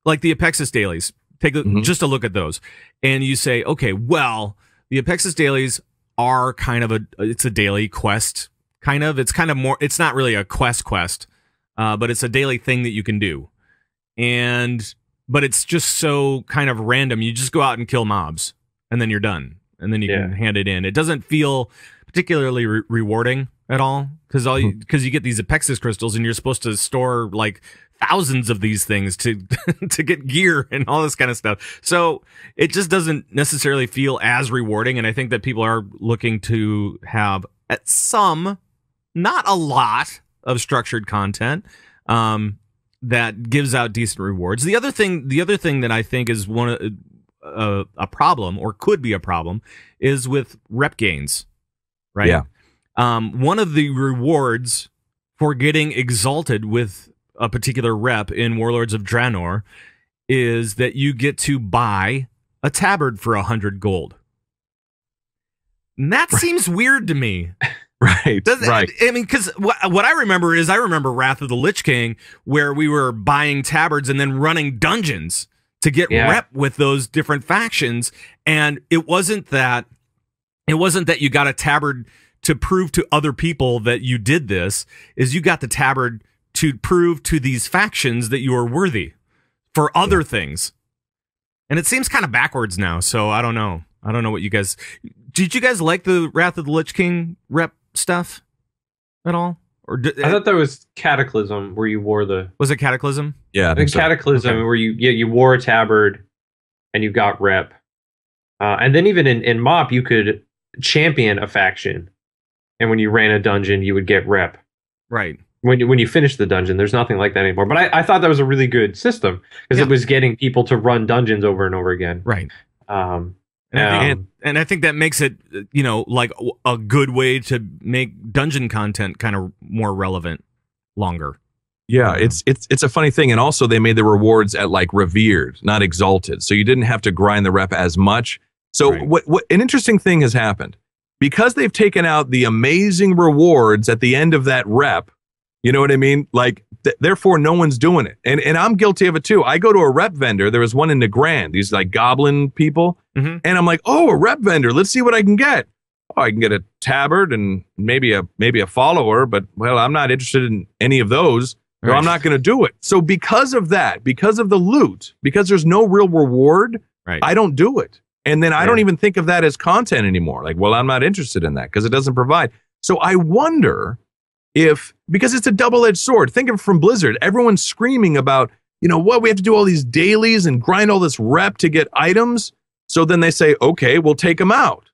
like the Epexis dailies, take just a look at those. And you say, okay, well, the Epexis dailies are kind of it's a daily quest, kind of. It's kind of more, it's not really a quest, but it's a daily thing that you can do. But it's just so kind of random. You just go out and kill mobs, and then you're done, and then you can hand it in. It doesn't feel particularly rewarding at all, because you get these Epexis crystals, and you're supposed to store like thousands of these things to to get gear and all this kind of stuff. So it just doesn't necessarily feel as rewarding. And I think that people are looking to have some, not a lot, of structured content. That gives out decent rewards. The other thing that I think is a problem, or could be a problem, is with rep gains, right? Yeah. One of the rewards for getting exalted with a particular rep in Warlords of Draenor is that you get to buy a tabard for 100 gold. And that seems weird to me. Right. I mean, because what I remember is Wrath of the Lich King, where we were buying tabards and then running dungeons to get rep with those different factions. And it wasn't that you got a tabard to prove to other people that you did this, is you got the tabard to prove to these factions that you are worthy for other things. And it seems kind of backwards now. So I don't know. What you guys, did you guys like the Wrath of the Lich King rep stuff at all? Or I thought that was Cataclysm, where you wore the. Was it Cataclysm? Yeah, I think so. Cataclysm, where you wore a tabard and you got rep, and then even in MOP you could champion a faction, and when you ran a dungeon you would get rep. Right. When you finish the dungeon, there's nothing like that anymore. But I thought that was a really good system, because it was getting people to run dungeons over and over again. Right. And I think that makes it, like a good way to make dungeon content kind of more relevant longer. Yeah, it's a funny thing. And also they made the rewards at like revered, not exalted. So you didn't have to grind the rep as much. So what an interesting thing has happened. Because they've taken out the amazing rewards at the end of that rep, you know what I mean? Like, therefore, no one's doing it. And I'm guilty of it too. I go to a rep vendor. There was one in Negrand, these like goblin people. And I'm like, oh, a rep vendor. Let's see what I can get. Oh, I can get a tabard and maybe a follower, but well, I'm not interested in any of those. So I'm not going to do it. So because of that, because of the loot, because there's no real reward, I don't do it. And then I don't even think of that as content anymore. Like, well, I'm not interested in that because it doesn't provide. So I wonder because it's a double-edged sword. Think of it from Blizzard. Everyone's screaming about, we have to do all these dailies and grind all this rep to get items. So then they say, okay, we'll take them out.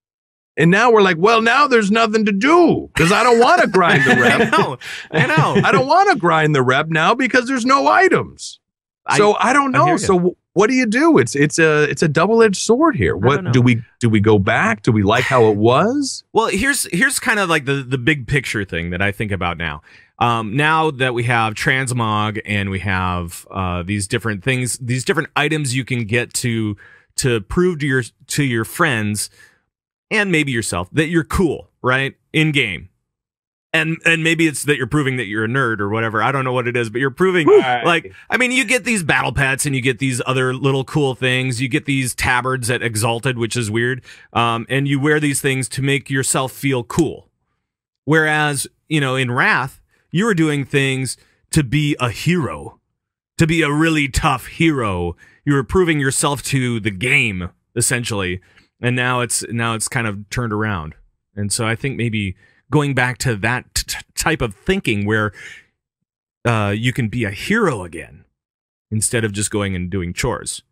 And now we're like, well, now there's nothing to do because I don't want to grind the rep. I know. I don't want to grind the rep now because there's no items. So I don't know. So what do you do? It's a double-edged sword here. What do we go back? Do we like how it was? Well, here's kind of like the big picture thing that I think about now. Now that we have transmog and we have these different things, these different items you can get to prove to your friends and maybe yourself that you're cool, right? In game. And maybe it's that you're proving that you're a nerd or whatever. I don't know what it is, but you're proving you get these battle pets and you get these other little cool things. You get these tabards at Exalted, which is weird. And you wear these things to make yourself feel cool. Whereas, in Wrath, you were doing things to be a hero, to be a really tough hero. You were proving yourself to the game, essentially. And now it's kind of turned around. And so I think maybe going back to that type of thinking where you can be a hero again instead of just going and doing chores.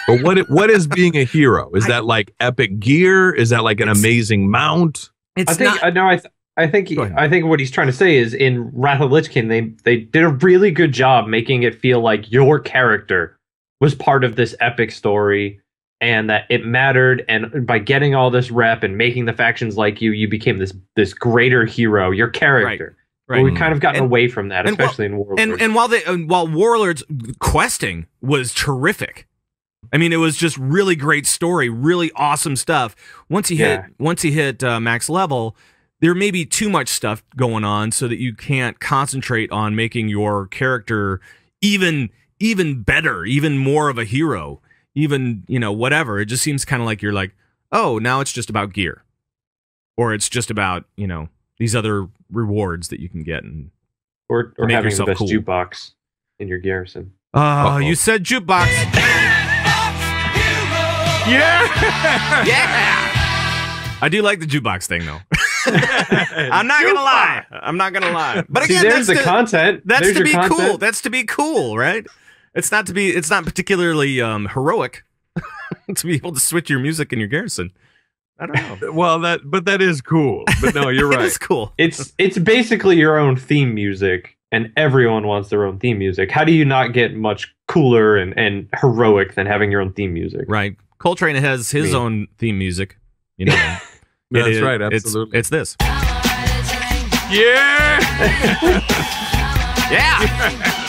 But what is being a hero? Is that like epic gear? Is that like an amazing mount? I think what he's trying to say is in Wrath of Lich King, they did a really good job making it feel like your character was part of this epic story and that it mattered. And by getting all this rep and making the factions like you became this greater hero, your character. Right. But we've kind of gotten away from that, especially in Warlords. And while Warlords questing was terrific, I mean, it was just really great story, really awesome stuff. Once you hit max level, there may be too much stuff going on so that you can't concentrate on making your character even better, even more of a hero, even, whatever. It just seems kind of like you're like, oh, now it's just about gear, or it's just about, these other rewards that you can get, and or having the best jukebox in your garrison. Oh, you said jukebox. Yeah! I do like the jukebox thing, though. I'm not gonna lie. But again, there's the content. That's to be cool. That's to be cool, right? It's not particularly heroic to be able to switch your music in your garrison. I don't know. Well, that is cool. But no, you're right. It's cool. It's basically your own theme music, and everyone wants their own theme music. How do you not get much cooler and heroic than having your own theme music? Right. Coltrane has his own theme music. That's right. Absolutely. It's this. Yeah. Yeah.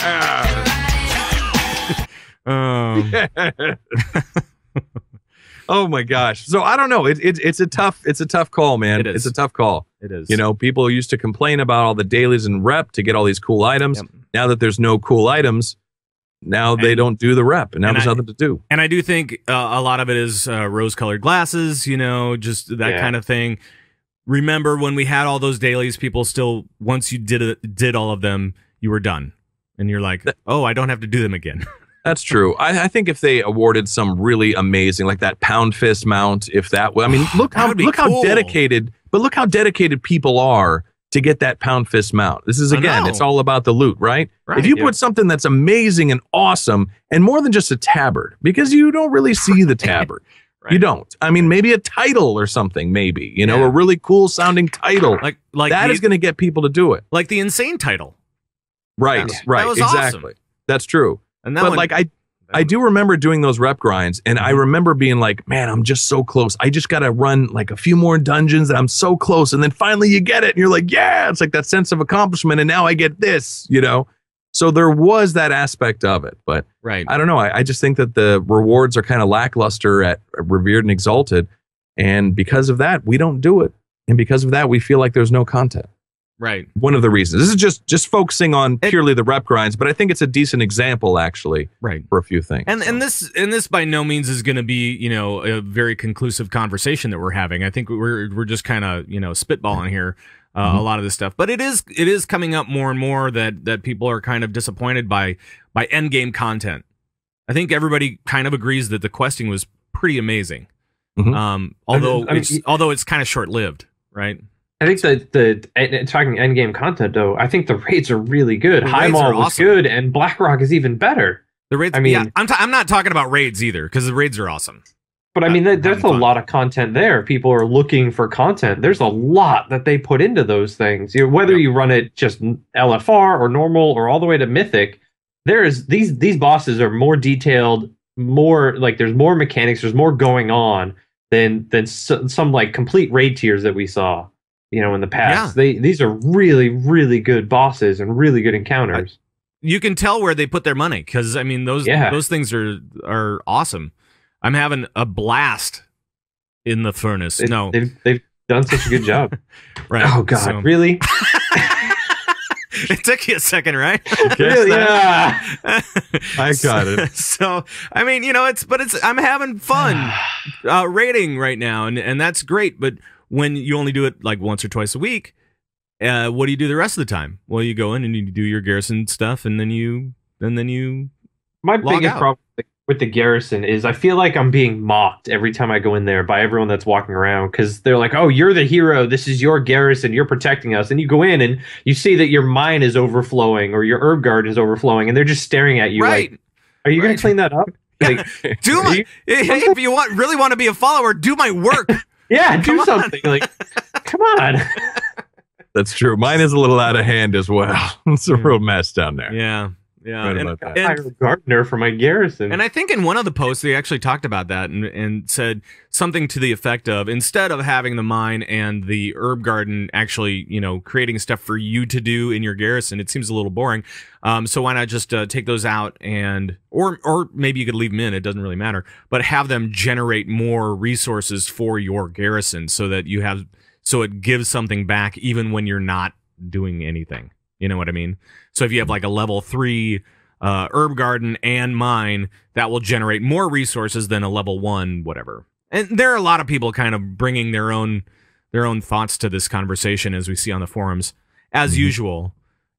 Oh my gosh. So I don't know. It's a tough call, man. It is. It's a tough call. It is. People used to complain about all the dailies and rep to get all these cool items. Yep. Now that there's no cool items, now they don't do the rep, and now there's nothing to do. And I do think a lot of it is rose-colored glasses, just that kind of thing. Remember when we had all those dailies, people still, once you did all of them, you were done. And you're like, oh, I don't have to do them again. That's true. I think if they awarded some really amazing, like that Pound Fist mount, look how dedicated, but look how dedicated people are to get that Pound Fist mount. This is, again, it's all about the loot, right? If you put something that's amazing and awesome, and more than just a tabard, because you don't really see the tabard. Right. You don't. I mean, maybe a title or something, maybe, a really cool sounding title. Like that is going to get people to do it. Like the Insane title. Right, right, that was exactly. Awesome. That's true. And I do remember doing those rep grinds, and I remember being like, man, I'm just so close. I just got to run like a few more dungeons, and I'm so close. And then finally you get it, and you're like, yeah, it's like that sense of accomplishment, and now I get this, So there was that aspect of it, but I don't know. I just think that the rewards are kind of lackluster at Revered and Exalted, and because of that, we don't do it. And because of that, we feel like there's no content. Right. One of the reasons. This is just focusing on purely the rep grinds, but I think it's a decent example actually for a few things. And this by no means is going to be, a very conclusive conversation that we're having. I think we're just kind of, spitballing here a lot of this stuff. But it is coming up more and more that people are kind of disappointed by end game content. I think everybody kind of agrees that the questing was pretty amazing. Although it's kind of short-lived, right? I think that talking endgame content, though, I think the raids are really good. High Mall was good, and Blackrock is even better. The raids, I'm not talking about raids either, because the raids are awesome. But I mean, there's a lot of content there. People are looking for content. There's a lot that they put into those things. Whether you run it just LFR or normal or all the way to Mythic, these bosses are more detailed, more like there's more mechanics, there's more going on than some like complete raid tiers that we saw. In the past, these are really, really good bosses and really good encounters. You can tell where they put their money because I mean those things are awesome. I'm having a blast in the furnace. They've done such a good job. Right? Oh God, really? It took you a second, right? Really? Yeah. I got it. So I mean, I'm having fun raiding right now, and that's great, but. When you only do it like once or twice a week, what do you do the rest of the time? Well, you go in and you do your garrison stuff, and then you My biggest problem with the garrison is I feel like I'm being mocked every time I go in there by everyone that's walking around because they're like, "Oh, you're the hero. This is your garrison. You're protecting us." And you go in and you see that your mine is overflowing or your herb garden is overflowing, and they're just staring at you like, Are you going to clean that up? Like, do my if you really want to be a follower, do my work. Yeah, do something. Like, come on. That's true. Mine is a little out of hand as well. It's a real mess down there. Yeah. Right about that. I hire a gardener for my garrison. And I think in one of the posts they actually talked about that and said something to the effect of, instead of having the mine and the herb garden actually, creating stuff for you to do in your garrison, it seems a little boring. So why not just take those out or maybe you could leave them in, it doesn't really matter, but have them generate more resources for your garrison so that so it gives something back even when you're not doing anything. You know what I mean? So if you have like a level 3 herb garden and mine, that will generate more resources than a level 1 whatever. And there are a lot of people kind of bringing their own thoughts to this conversation, as we see on the forums, as usual.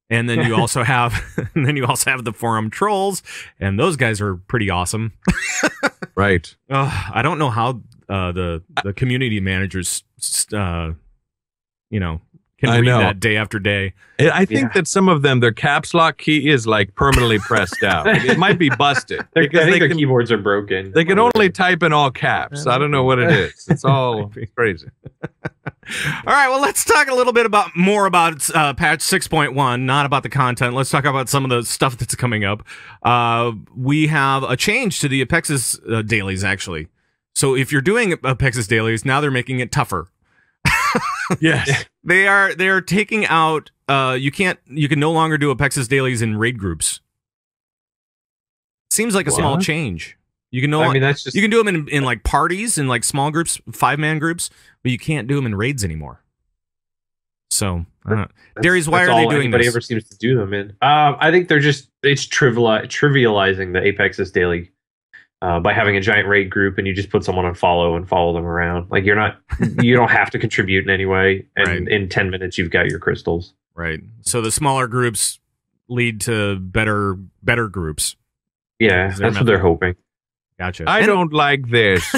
And then you also have the forum trolls, and those guys are pretty awesome. Right. I don't know how the community managers can read that day after day. I think that some of them, their caps lock key is like permanently pressed down. It might be busted. I think their keyboards are broken. They can only type in all caps. I don't know what it is. It's all crazy. All right, well, let's talk a little bit more about patch 6.1, not about the content. Let's talk about some of the stuff that's coming up. We have a change to the Epexis dailies, actually. So if you're doing Epexis dailies, now they're making it tougher. Yes. They're taking out you can no longer do Epexis dailies in raid groups. Seems like a small change. You can you can do them in like parties, in like small groups, 5-man groups, but you can't do them in raids anymore. So I don't know. Darius, why are they doing anybody this? Ever seems to do them in. I think it's trivializing the Apex's daily by having a giant raid group, and you just put someone on follow and follow them around. Like you don't have to contribute in any way, and in 10 minutes you've got your crystals. Right. So the smaller groups lead to better groups. Yeah, that's what they're hoping. Gotcha. I don't like this.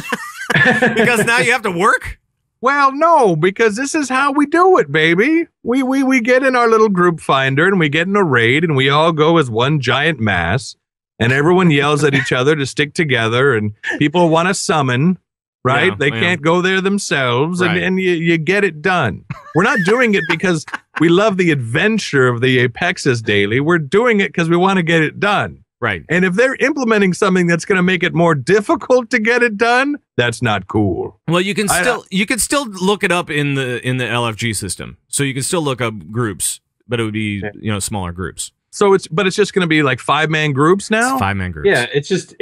Because now you have to work? Well, no, because this is how we do it, baby. We get in our little group finder and we get in a raid and we all go as one giant mass and everyone yells at each other to stick together and people want to summon, right? Yeah, they can't go there themselves and you get it done. We're not doing it because we love the adventure of the Apexis daily. We're doing it because we want to get it done. Right. And if they're implementing something that's going to make it more difficult to get it done, that's not cool. Well, you can still look it up in the LFG system. So you can still look up groups, but it would be, smaller groups. So it's just going to be like 5-man groups now? It's 5-man groups. Yeah, it's just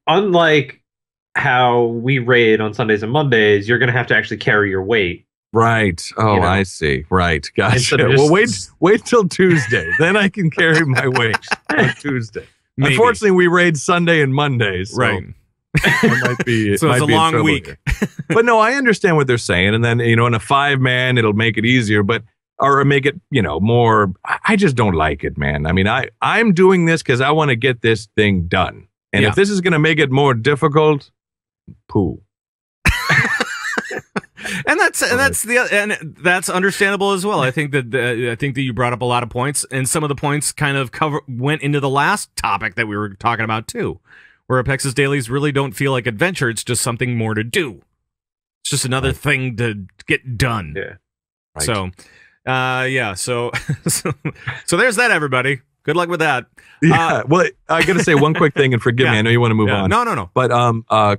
unlike how we raid on Sundays and Mondays, you're going to have to actually carry your weight. Right. Oh, I see. Right. Gotcha. Well, wait till Tuesday. Then I can carry my weight on Tuesday. Maybe. Unfortunately, we raid Sunday and Mondays. So right. It might be. So it's a long week. But no, I understand what they're saying. And then, in a 5-man, it'll make it easier, or make it, more. I just don't like it, man. I mean, I'm doing this because I want to get this thing done. And if this is going to make it more difficult, poo. And that's understandable as well. I think that you brought up a lot of points, and some of the points kind of went into the last topic that we were talking about too, where Apexis dailies really don't feel like adventure. It's just something more to do. It's just another thing to get done. Yeah. Right. So, so there's that, everybody. Good luck with that. Yeah. Well, I got to say one quick thing, and forgive me. I know you want to move on. No. But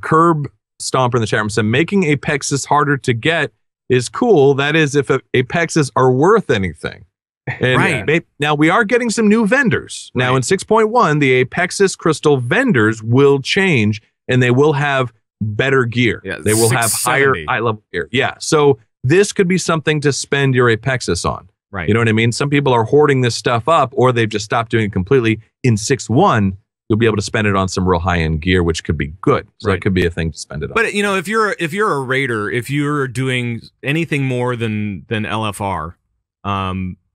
Curb Stomper in the chat room said, making Apexis harder to get is cool. That is, if Apexis are worth anything. And now we are getting some new vendors. Now in 6.1, the Apexis crystal vendors will change and they will have better gear. Yeah, they will have higher level gear. Yeah. So this could be something to spend your Apexis on. Right. You know what I mean? Some people are hoarding this stuff up, or they've just stopped doing it completely. In 6.1, you'll be able to spend it on some real high-end gear, which could be good. So that could be a thing to spend it on. But if you're a raider, if you're doing anything more than LFR,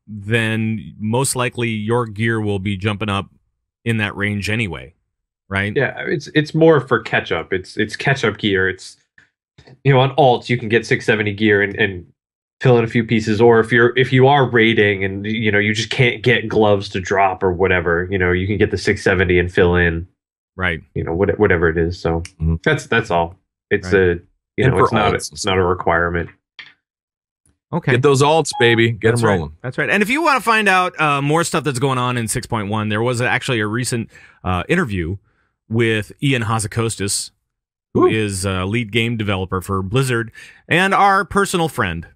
then most likely your gear will be jumping up in that range anyway, right? Yeah, it's more for catch up. It's catch up gear. It's on alts you can get 670 gear and fill in a few pieces, or if you are raiding and you just can't get gloves to drop or whatever, you can get the 670 and fill in Right. Whatever it is. So that's all. It's right. It's not a requirement. Okay. Get those alts, baby. Get them rolling. That's right. And if you want to find out more stuff that's going on in 6.1, there was actually a recent interview with Ian Hazzikostas, who is a lead game developer for Blizzard and our personal friend.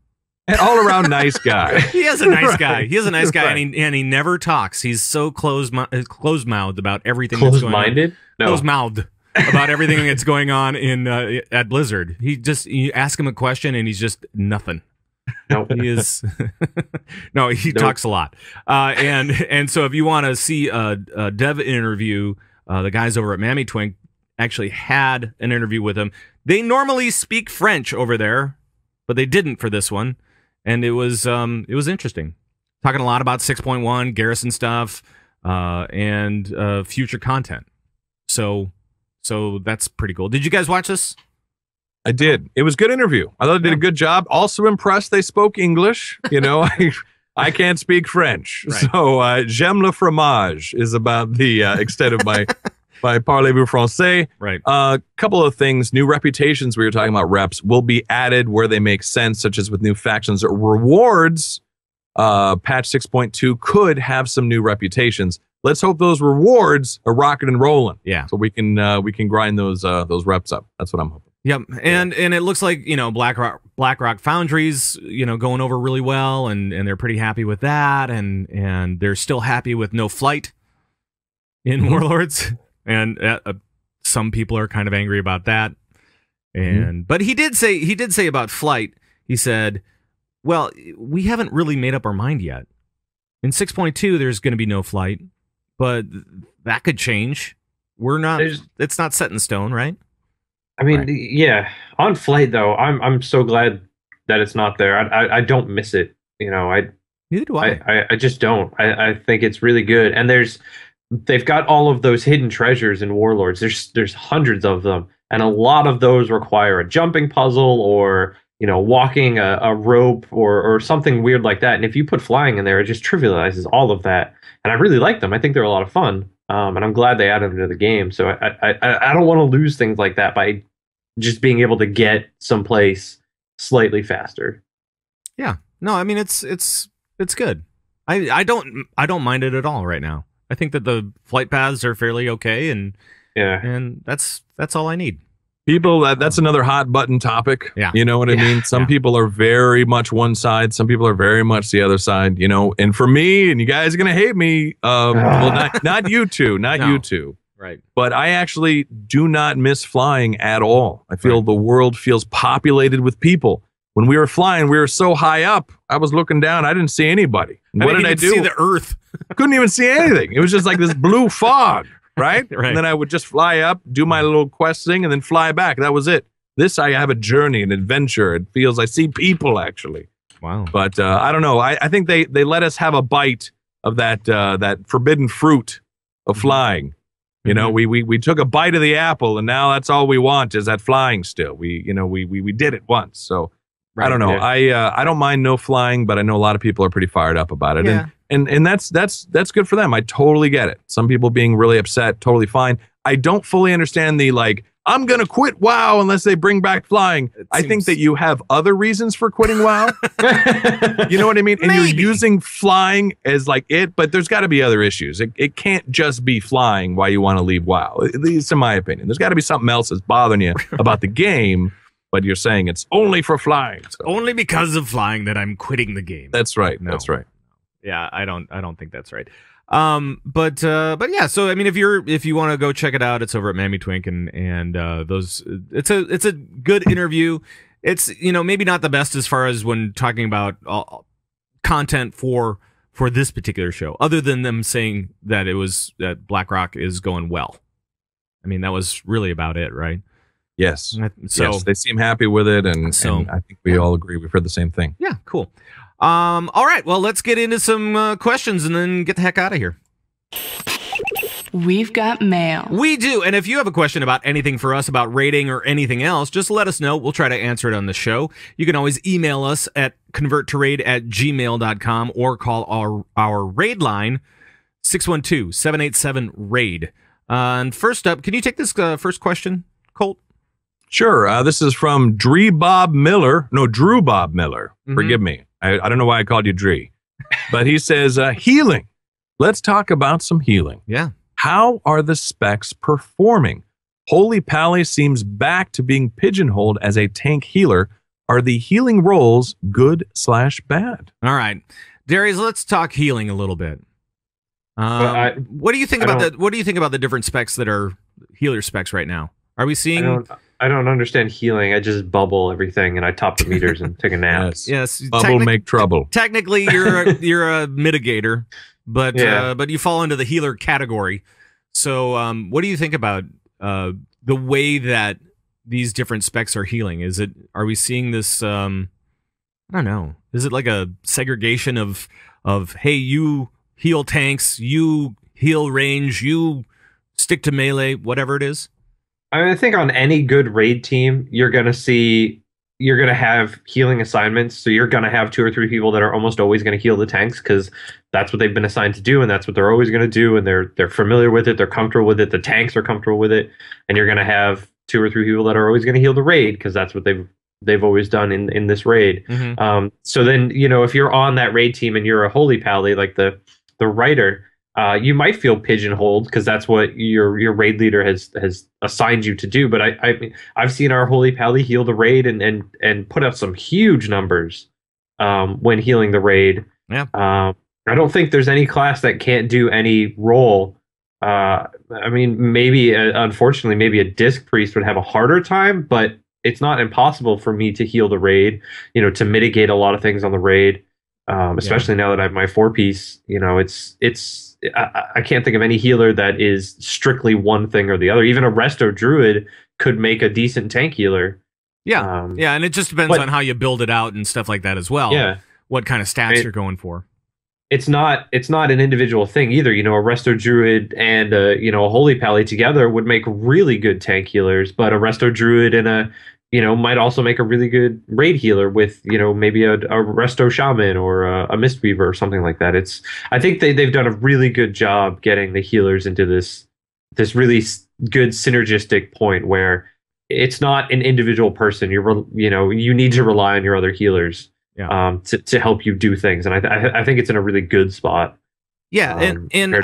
An all-around nice guy. He is a nice guy. He is a nice guy, and he never talks. He's so closed-mouthed about everything that's going on. Closed-minded? No. Closed-mouthed about everything that's going on at Blizzard. You ask him a question, and he's just nothing. No, he is. No, he talks a lot. And so if you want to see a dev interview, the guys over at Mamytwink actually had an interview with him. They normally speak French over there, but they didn't for this one. And it was interesting. Talking a lot about 6.1, Garrison stuff, and future content. So that's pretty cool. Did you guys watch this? I did. It was a good interview. I thought they did a good job. Also impressed they spoke English. I can't speak French. Right. So j'aime le fromage is about the extent of my parlez-vous français. Right. Couple of things. New reputations, we were talking about reps, will be added where they make sense, such as with new factions or rewards. Patch 6.2 could have some new reputations. Let's hope those rewards are rocking and rolling. Yeah. So we can grind those reps up. That's what I'm hoping. Yep, and it looks like Blackrock Foundry's going over really well, and they're pretty happy with that, and they're still happy with no flight in Warlords, and some people are kind of angry about that. But he did say about flight. He said, "Well, we haven't really made up our mind yet. In 6.2, there's going to be no flight, but that could change. It's not set in stone, right?" I mean, yeah. On flight though, I'm so glad that it's not there. I don't miss it. Neither do I. I just don't. I think it's really good. And they've got all of those hidden treasures in Warlords. There's hundreds of them, and a lot of those require a jumping puzzle or walking a rope or something weird like that. And if you put flying in there, it just trivializes all of that. And I really like them. I think they're a lot of fun. And I'm glad they added them to the game. So I don't want to lose things like that by just being able to get someplace slightly faster. Yeah. No, I mean it's good. I don't mind it at all right now. I think that the flight paths are fairly okay, and that's all I need. People, that's another hot button topic. Yeah. You know what I mean? Some people are very much one side. Some people are very much the other side, And for me, and you guys are going to hate me, well, not you two, you two. Right. But I actually do not miss flying at all. I feel the world feels populated with people. When we were flying, we were so high up, I was looking down. I didn't see anybody. What did I do? See the Earth. Couldn't even see anything. It was just like this blue fog. Right? And then I would just fly up, do my little quest thing, and then fly back. That was it. This, I have a journey, an adventure. It feels I see people, actually. Wow. But I don't know. I think they let us have a bite of that forbidden fruit of flying. We took a bite of the apple, and now that's all we want is that flying still. We did it once. So I don't know. Yeah. I don't mind no flying, but I know a lot of people are pretty fired up about it. Yeah. And that's good for them. I totally get it. Some people being really upset, totally fine. I don't fully understand the I'm going to quit WoW unless they bring back flying. I think that you have other reasons for quitting WoW. You know what I mean? And you're using flying as it, but there's got to be other issues. It can't just be flying why you want to leave WoW, at least in my opinion. There's got to be something else that's bothering you about the game, but you're saying it's only for flying. So. Only because of flying that I'm quitting the game. That's right. No. That's right. Yeah, I don't think that's right. But yeah, so I mean, if you want to go check it out, it's over at Mamytwink, and those it's a good interview. It's maybe not the best as far as when talking about content for this particular show, other than them saying that that Blackrock is going well. I mean, that was really about it, right? Yes. So yes, they seem happy with it, and I think we all agree. We've heard the same thing. Yeah, cool. All right, well, let's get into some questions and then get the heck out of here. We've got mail. We do, and if you have a question about anything for us about raiding or anything else, just let us know. We'll try to answer it on the show. You can always email us at converttoraid@gmail.com or call our raid line, 612-787-RAID. And first up, can you take this first question, Colt? Sure. This is from Drew Bob Miller. Forgive me. I don't know why I called you Dree. But he says, healing. Let's talk about some healing. Yeah. How are the specs performing? Holy Pally seems back to being pigeonholed as a tank healer. Are the healing roles good/bad? All right. Darius, let's talk healing a little bit. What do you think about the different specs that are healer specs right now? Are we seeing? I don't understand healing. I just bubble everything and I top the meters and take a nap. Yes. Bubble make trouble. Technically, you're a mitigator, but you fall into the healer category. So, what do you think about the way that these different specs are healing? Are we seeing this? I don't know. Is it like a segregation of hey, you heal tanks, you heal range, you stick to melee, whatever it is? I think on any good raid team, you're going to have healing assignments. So you're going to have 2 or 3 people that are almost always going to heal the tanks because that's what they've been assigned to do, and that's what they're always going to do, and they're familiar with it, they're comfortable with it, the tanks are comfortable with it, and you're going to have 2 or 3 people that are always going to heal the raid because that's what they've always done in this raid. Mm-hmm. So then, if you're on that raid team and you're a holy pally like the writer, you might feel pigeonholed because that's what your raid leader has assigned you to do. But I've seen our holy pally heal the raid and put up some huge numbers when healing the raid. Yeah. I don't think there's any class that can't do any role. Maybe unfortunately, maybe a disc priest would have a harder time, but it's not impossible for me to heal the raid. To mitigate a lot of things on the raid. Especially now that I have my 4-piece, I can't think of any healer that is strictly one thing or the other. Even a resto druid could make a decent tank healer. Yeah, and it just depends on how you build it out and stuff like that as well. Yeah, what kind of stats you're going for. It's not an individual thing either. A resto druid and a holy pally together would make really good tank healers, but a resto druid and a might also make a really good raid healer with, maybe a resto shaman or a mistweaver or something like that. I think they've done a really good job getting the healers into this really good synergistic point where it's not an individual person. You need to rely on your other healers to help you do things. And I think it's in a really good spot. Yeah. And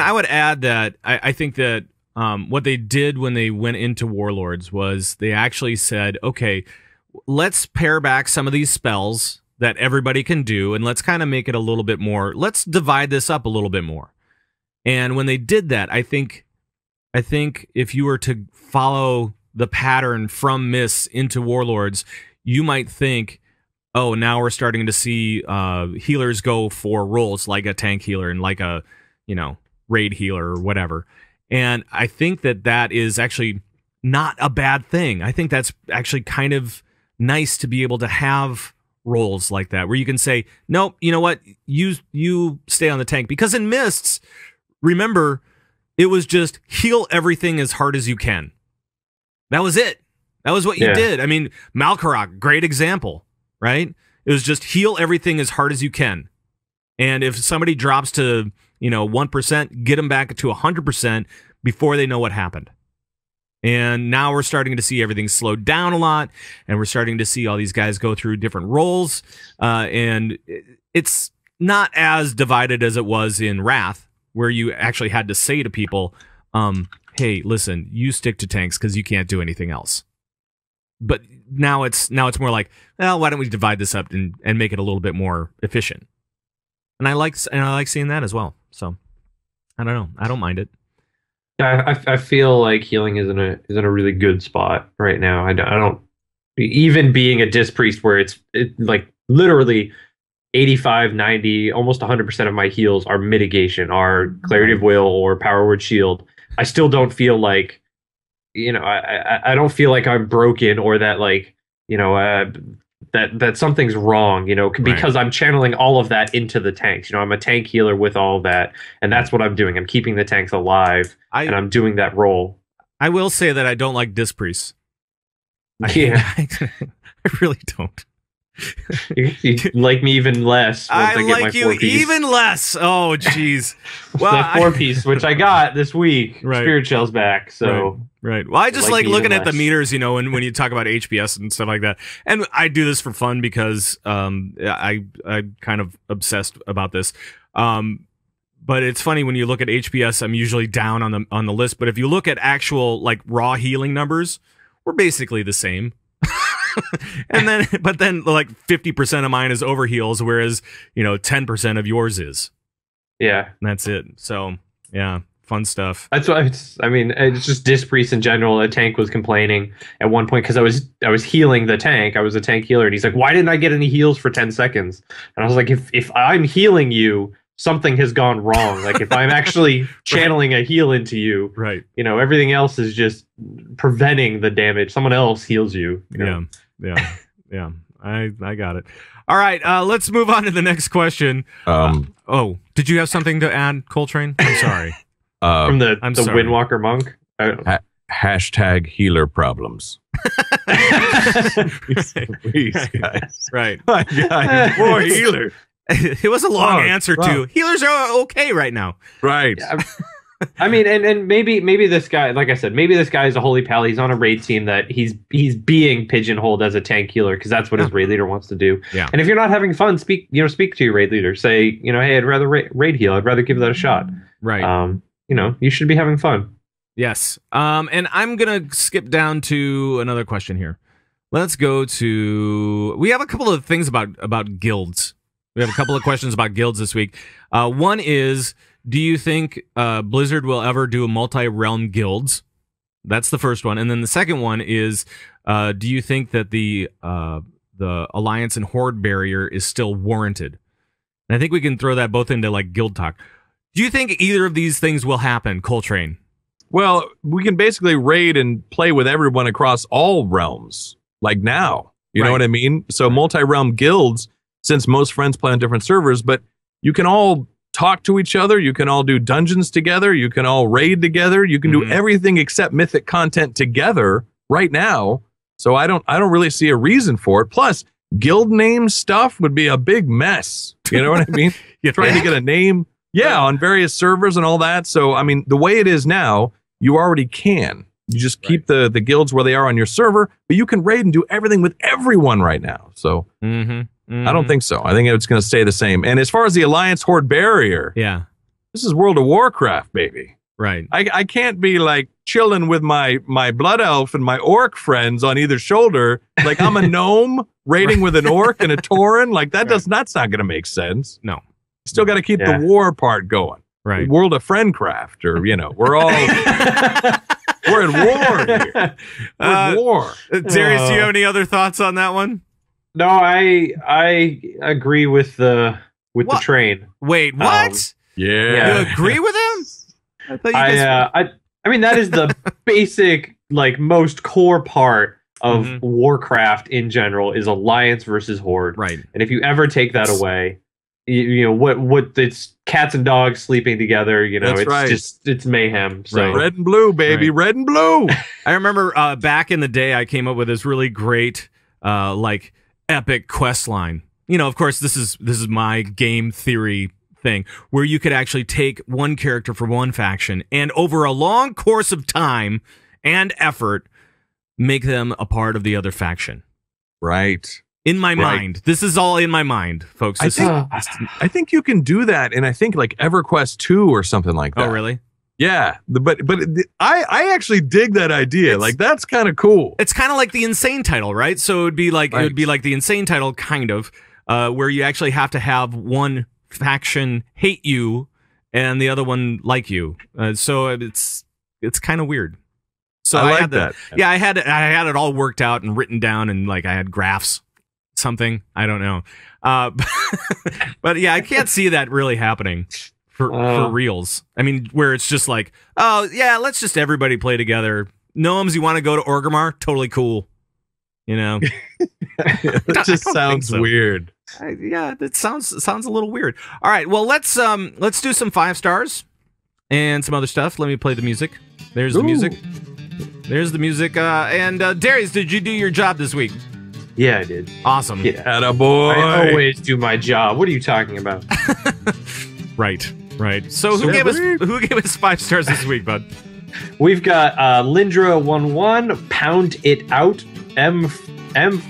I would add that I think that, what they did when they went into Warlords was they actually said, okay, let's pare back some of these spells that everybody can do, and let's kind of make it a little bit more, let's divide this up a little bit more. And when they did that, I think if you were to follow the pattern from Mists into Warlords, you might think, oh, now we're starting to see healers go for roles like a tank healer and like a, raid healer or whatever. And I think that is actually not a bad thing. I think that's actually kind of nice to be able to have roles like that where you can say, nope, you know what? You stay on the tank. Because in Mists, remember, it was just heal everything as hard as you can. That was it. That was what you did. I mean, Malkarok, great example, right? It was just heal everything as hard as you can. And if somebody drops to 1%, get them back to 100% before they know what happened. And now we're starting to see everything slow down a lot, and we're starting to see all these guys go through different roles, and it's not as divided as it was in Wrath, where you actually had to say to people, hey, listen, you stick to tanks because you can't do anything else. But now it's more like, well, why don't we divide this up and make it a little bit more efficient? And I like seeing that as well. So I don't know. I don't mind it. I feel like healing is in a really good spot right now. I don't even being a disc priest where it's like literally 85, 90, almost 100% of my heals are mitigation, are clarity of will or power word shield. I still don't feel like, I don't feel like I'm broken or that like, that something's wrong, because I'm channeling all of that into the tanks. I'm a tank healer with all of that, and that's what I'm doing. I'm keeping the tanks alive, and I'm doing that role. I will say that I don't like disc priests. Yeah. I really don't. You like me even less. I get like my you four-piece. even less. Oh, jeez. Well, That 4-piece, which I got this week. Right. Spirit Shell's back, so right. Well, I just like me looking even at the less. meters, when you talk about HPS and stuff like that. And I do this for fun because I'm kind of obsessed about this. But it's funny when you look at HPS, I'm usually down on the list. But if you look at actual like raw healing numbers, we're basically the same. but then like 50% of mine is overheals, whereas 10% of yours is. yeah. And that's it. So yeah, fun stuff. That's why it's just Disc Priest in general. The tank was complaining at one point because I was healing the tank. I was a tank healer, and he's like, "Why didn't I get any heals for 10 seconds?" And I was like, "If I'm healing you, something has gone wrong. Like if I'm actually channeling a heal into you, Right. Everything else is just preventing the damage. Someone else heals you. Yeah. I got it. All right. Let's move on to the next question. Did you have something to add, Coltrane? I'm sorry. From the sorry. Windwalker monk. Hashtag healer problems. Please, guys. Right. My God, poor healer. It was a long answer wow. too. Healers are okay right now. Right. I mean, and maybe this guy, like I said, maybe this guy is a holy pal. He's on a raid team that he's being pigeonholed as a tank healer because that's what his raid leader wants to do. Yeah. And if you're not having fun, speak to your raid leader. Say, hey, I'd rather raid heal. I'd rather give that a shot. Right. You should be having fun. Yes. And I'm gonna skip down to another question here. Let's go to. We have a couple of things about guilds. We have a couple of questions about guilds this week. One is, do you think Blizzard will ever do multi-realm guilds? That's the first one. And then the second one is, do you think that the Alliance and Horde barrier is still warranted? And I think we can throw that both into like guild talk. Do you think either of these things will happen, Coltrane? Well, we can basically raid and play with everyone across all realms, like now. You know what I mean? So multi-realm guilds, since most friends play on different servers, but you can all talk to each other. You can all do dungeons together. You can all raid together. You can do everything except mythic content together right now. So I don't really see a reason for it. Plus, guild name stuff would be a big mess. You know what I mean? You're trying to get a name, on various servers and all that. So, I mean, the way it is now, you already can. You just keep the guilds where they are on your server, but you can raid and do everything with everyone right now. So I don't think so. I think it's going to stay the same. And as far as the Alliance Horde barrier, this is World of Warcraft, baby. Right. I can't be like chilling with my blood elf and my orc friends on either shoulder. Like I'm a gnome raiding with an orc and a tauren. Like that's not going to make sense. No. Still got to keep the war part going. Right. World of Friendcraft, or we're all we're at war here. We're at war. Darius, do you have any other thoughts on that one? No, I agree with the train. Wait, what? Yeah. You agree with him? I thought you guys I mean that is the basic, like most core part of Warcraft in general is Alliance versus Horde. Right. And if you ever take that away, what it's cats and dogs sleeping together, it's mayhem. So red and blue, baby, red and blue. I remember back in the day I came up with this really great like epic quest line. Of course this is my game theory thing where you could actually take one character from one faction and over a long course of time and effort make them a part of the other faction. Right. In my mind. This is all in my mind, folks. I think you can do that in, I think, like EverQuest 2 or something like that. Oh, really? Yeah. But I actually dig that idea. Like, that's kind of cool. It's kind of like the Insane title, right? So it would be like the Insane title, kind of, where you actually have to have one faction hate you and the other one like you. So it's kind of weird. So I like that. Yeah, I had it all worked out and written down, and like I had graphs. Something I don't know, but yeah, I can't see that really happening for reals. I mean, where it's just like, oh yeah, let's just everybody play together. Gnomes, you want to go to Orgrimmar? Totally cool. It just sounds weird. Yeah, that sounds a little weird. All right, well let's do some 5 stars and some other stuff. Let me play the music. There's the music. There's the music. And Darius, did you do your job this week? Yeah, I did. Awesome. Yeah. Attaboy. I always do my job. What are you talking about? Right. So who gave us 5 stars this week, bud? We've got Lindra11, Pound It Out, M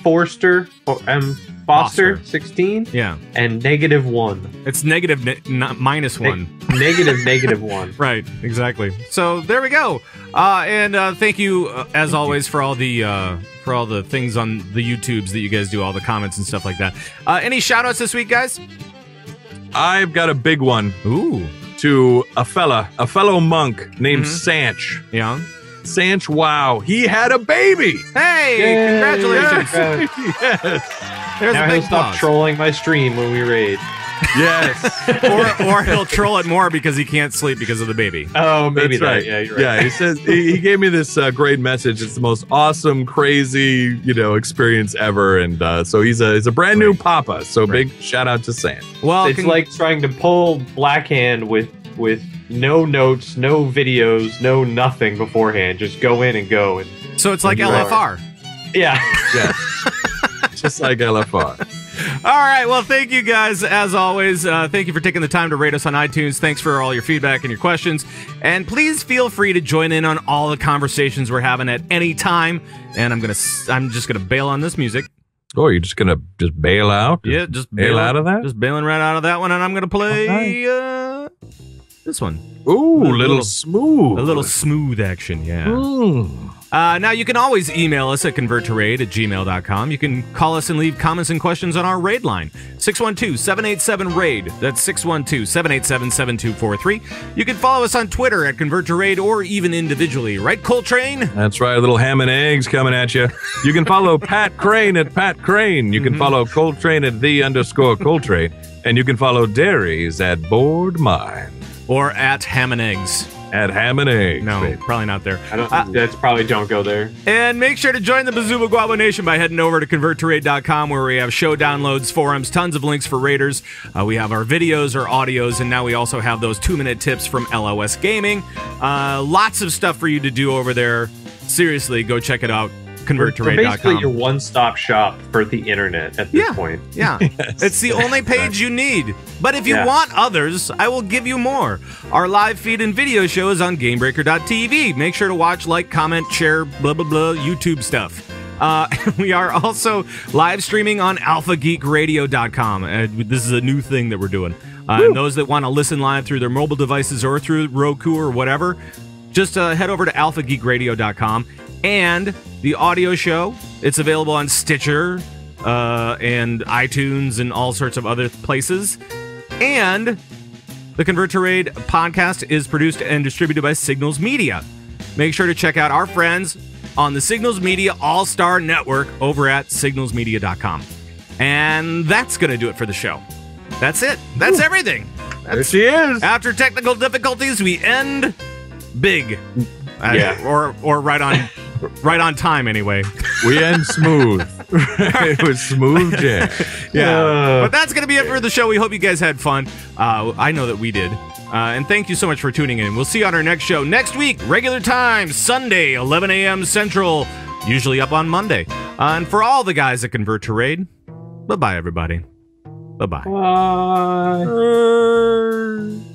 Forster, or M Foster 16, yeah, and -1. It's negative -1. -1. Right, exactly. So there we go. And thank you as always for all the things on the YouTubes that you guys do, all the comments and stuff like that. Any shout outs this week, guys? I've got a big one. Ooh. To a fellow monk named Sanch. Yeah. Sanch, wow, he had a baby. Hey, Yay. congratulations. Yes. There's Now a big he'll stop pause. trolling my stream when we raid. Yes. or he'll troll it more because he can't sleep because of the baby. Oh, maybe That's right. Yeah, you're right. Yeah, he says he gave me this great message. It's the most awesome, crazy, experience ever, and so he's a brand new papa. So big shout out to Sam. Well, It's like trying to pull Blackhand with no notes, no videos, no nothing beforehand. Just go in and go. And so it's like LFR. yeah. Yeah, just like LFR. All right. Well, thank you guys as always. Thank you for taking the time to rate us on iTunes. Thanks for all your feedback and your questions. And please feel free to join in on all the conversations we're having at any time. And I'm just gonna bail on this music. Oh, you're just gonna bail out? Yeah, just bail out of that. Just bailing right out of that one, and I'm gonna play this one. Ooh, a little smooth. A little smooth action, yeah. Mm. Now, you can always email us at converttораid@gmail.com. You can call us and leave comments and questions on our raid line, 612-787-RAID. That's 612-787-7243. You can follow us on Twitter at converttораid or even individually. Right, Coltrane? That's right, a little ham and eggs coming at you. You can follow Pat Crane at Pat Crane. You can follow Coltrane at _Coltrane. And you can follow Dairies at Board Mine. Or at Ham and Eggs. At Ham and Eggs. No, baby. probably not there. That's probably don't go there. And make sure to join the Bazooba Guabo Nation by heading over to converttораid.com, where we have show downloads, forums, tons of links for raiders. We have our videos, our audios, and now we also have those 2-minute tips from LOS Gaming. Lots of stuff for you to do over there. Seriously, go check it out. We're basically converttораid.com. your one-stop shop for the internet at this point. Yeah, it's the only page you need. But if you want others, I will give you more. Our live feed and video show is on GameBreaker.tv. Make sure to watch, like, comment, share, blah, blah, blah, YouTube stuff. We are also live streaming on alphageekradio.com. This is a new thing that we're doing. And those that want to listen live through their mobile devices or through Roku or whatever, just head over to alphageekradio.com. And the audio show, it's available on Stitcher and iTunes and all sorts of other places. And the Convert to Raid podcast is produced and distributed by Signals Media. Make sure to check out our friends on the Signals Media All-Star Network over at signalsmedia.com. And that's going to do it for the show. That's it. That's everything. There she is. After technical difficulties, we end big. Or right on time anyway. We end smooth. It was smooth jazz. Yeah. But that's going to be it for the show. We hope you guys had fun. I know that we did. And thank you so much for tuning in. We'll see you on our next show next week, regular time, Sunday, 11 a.m. Central, usually up on Monday. And for all the guys that Convert to Raid, bye-bye, everybody. Bye-bye. Bye.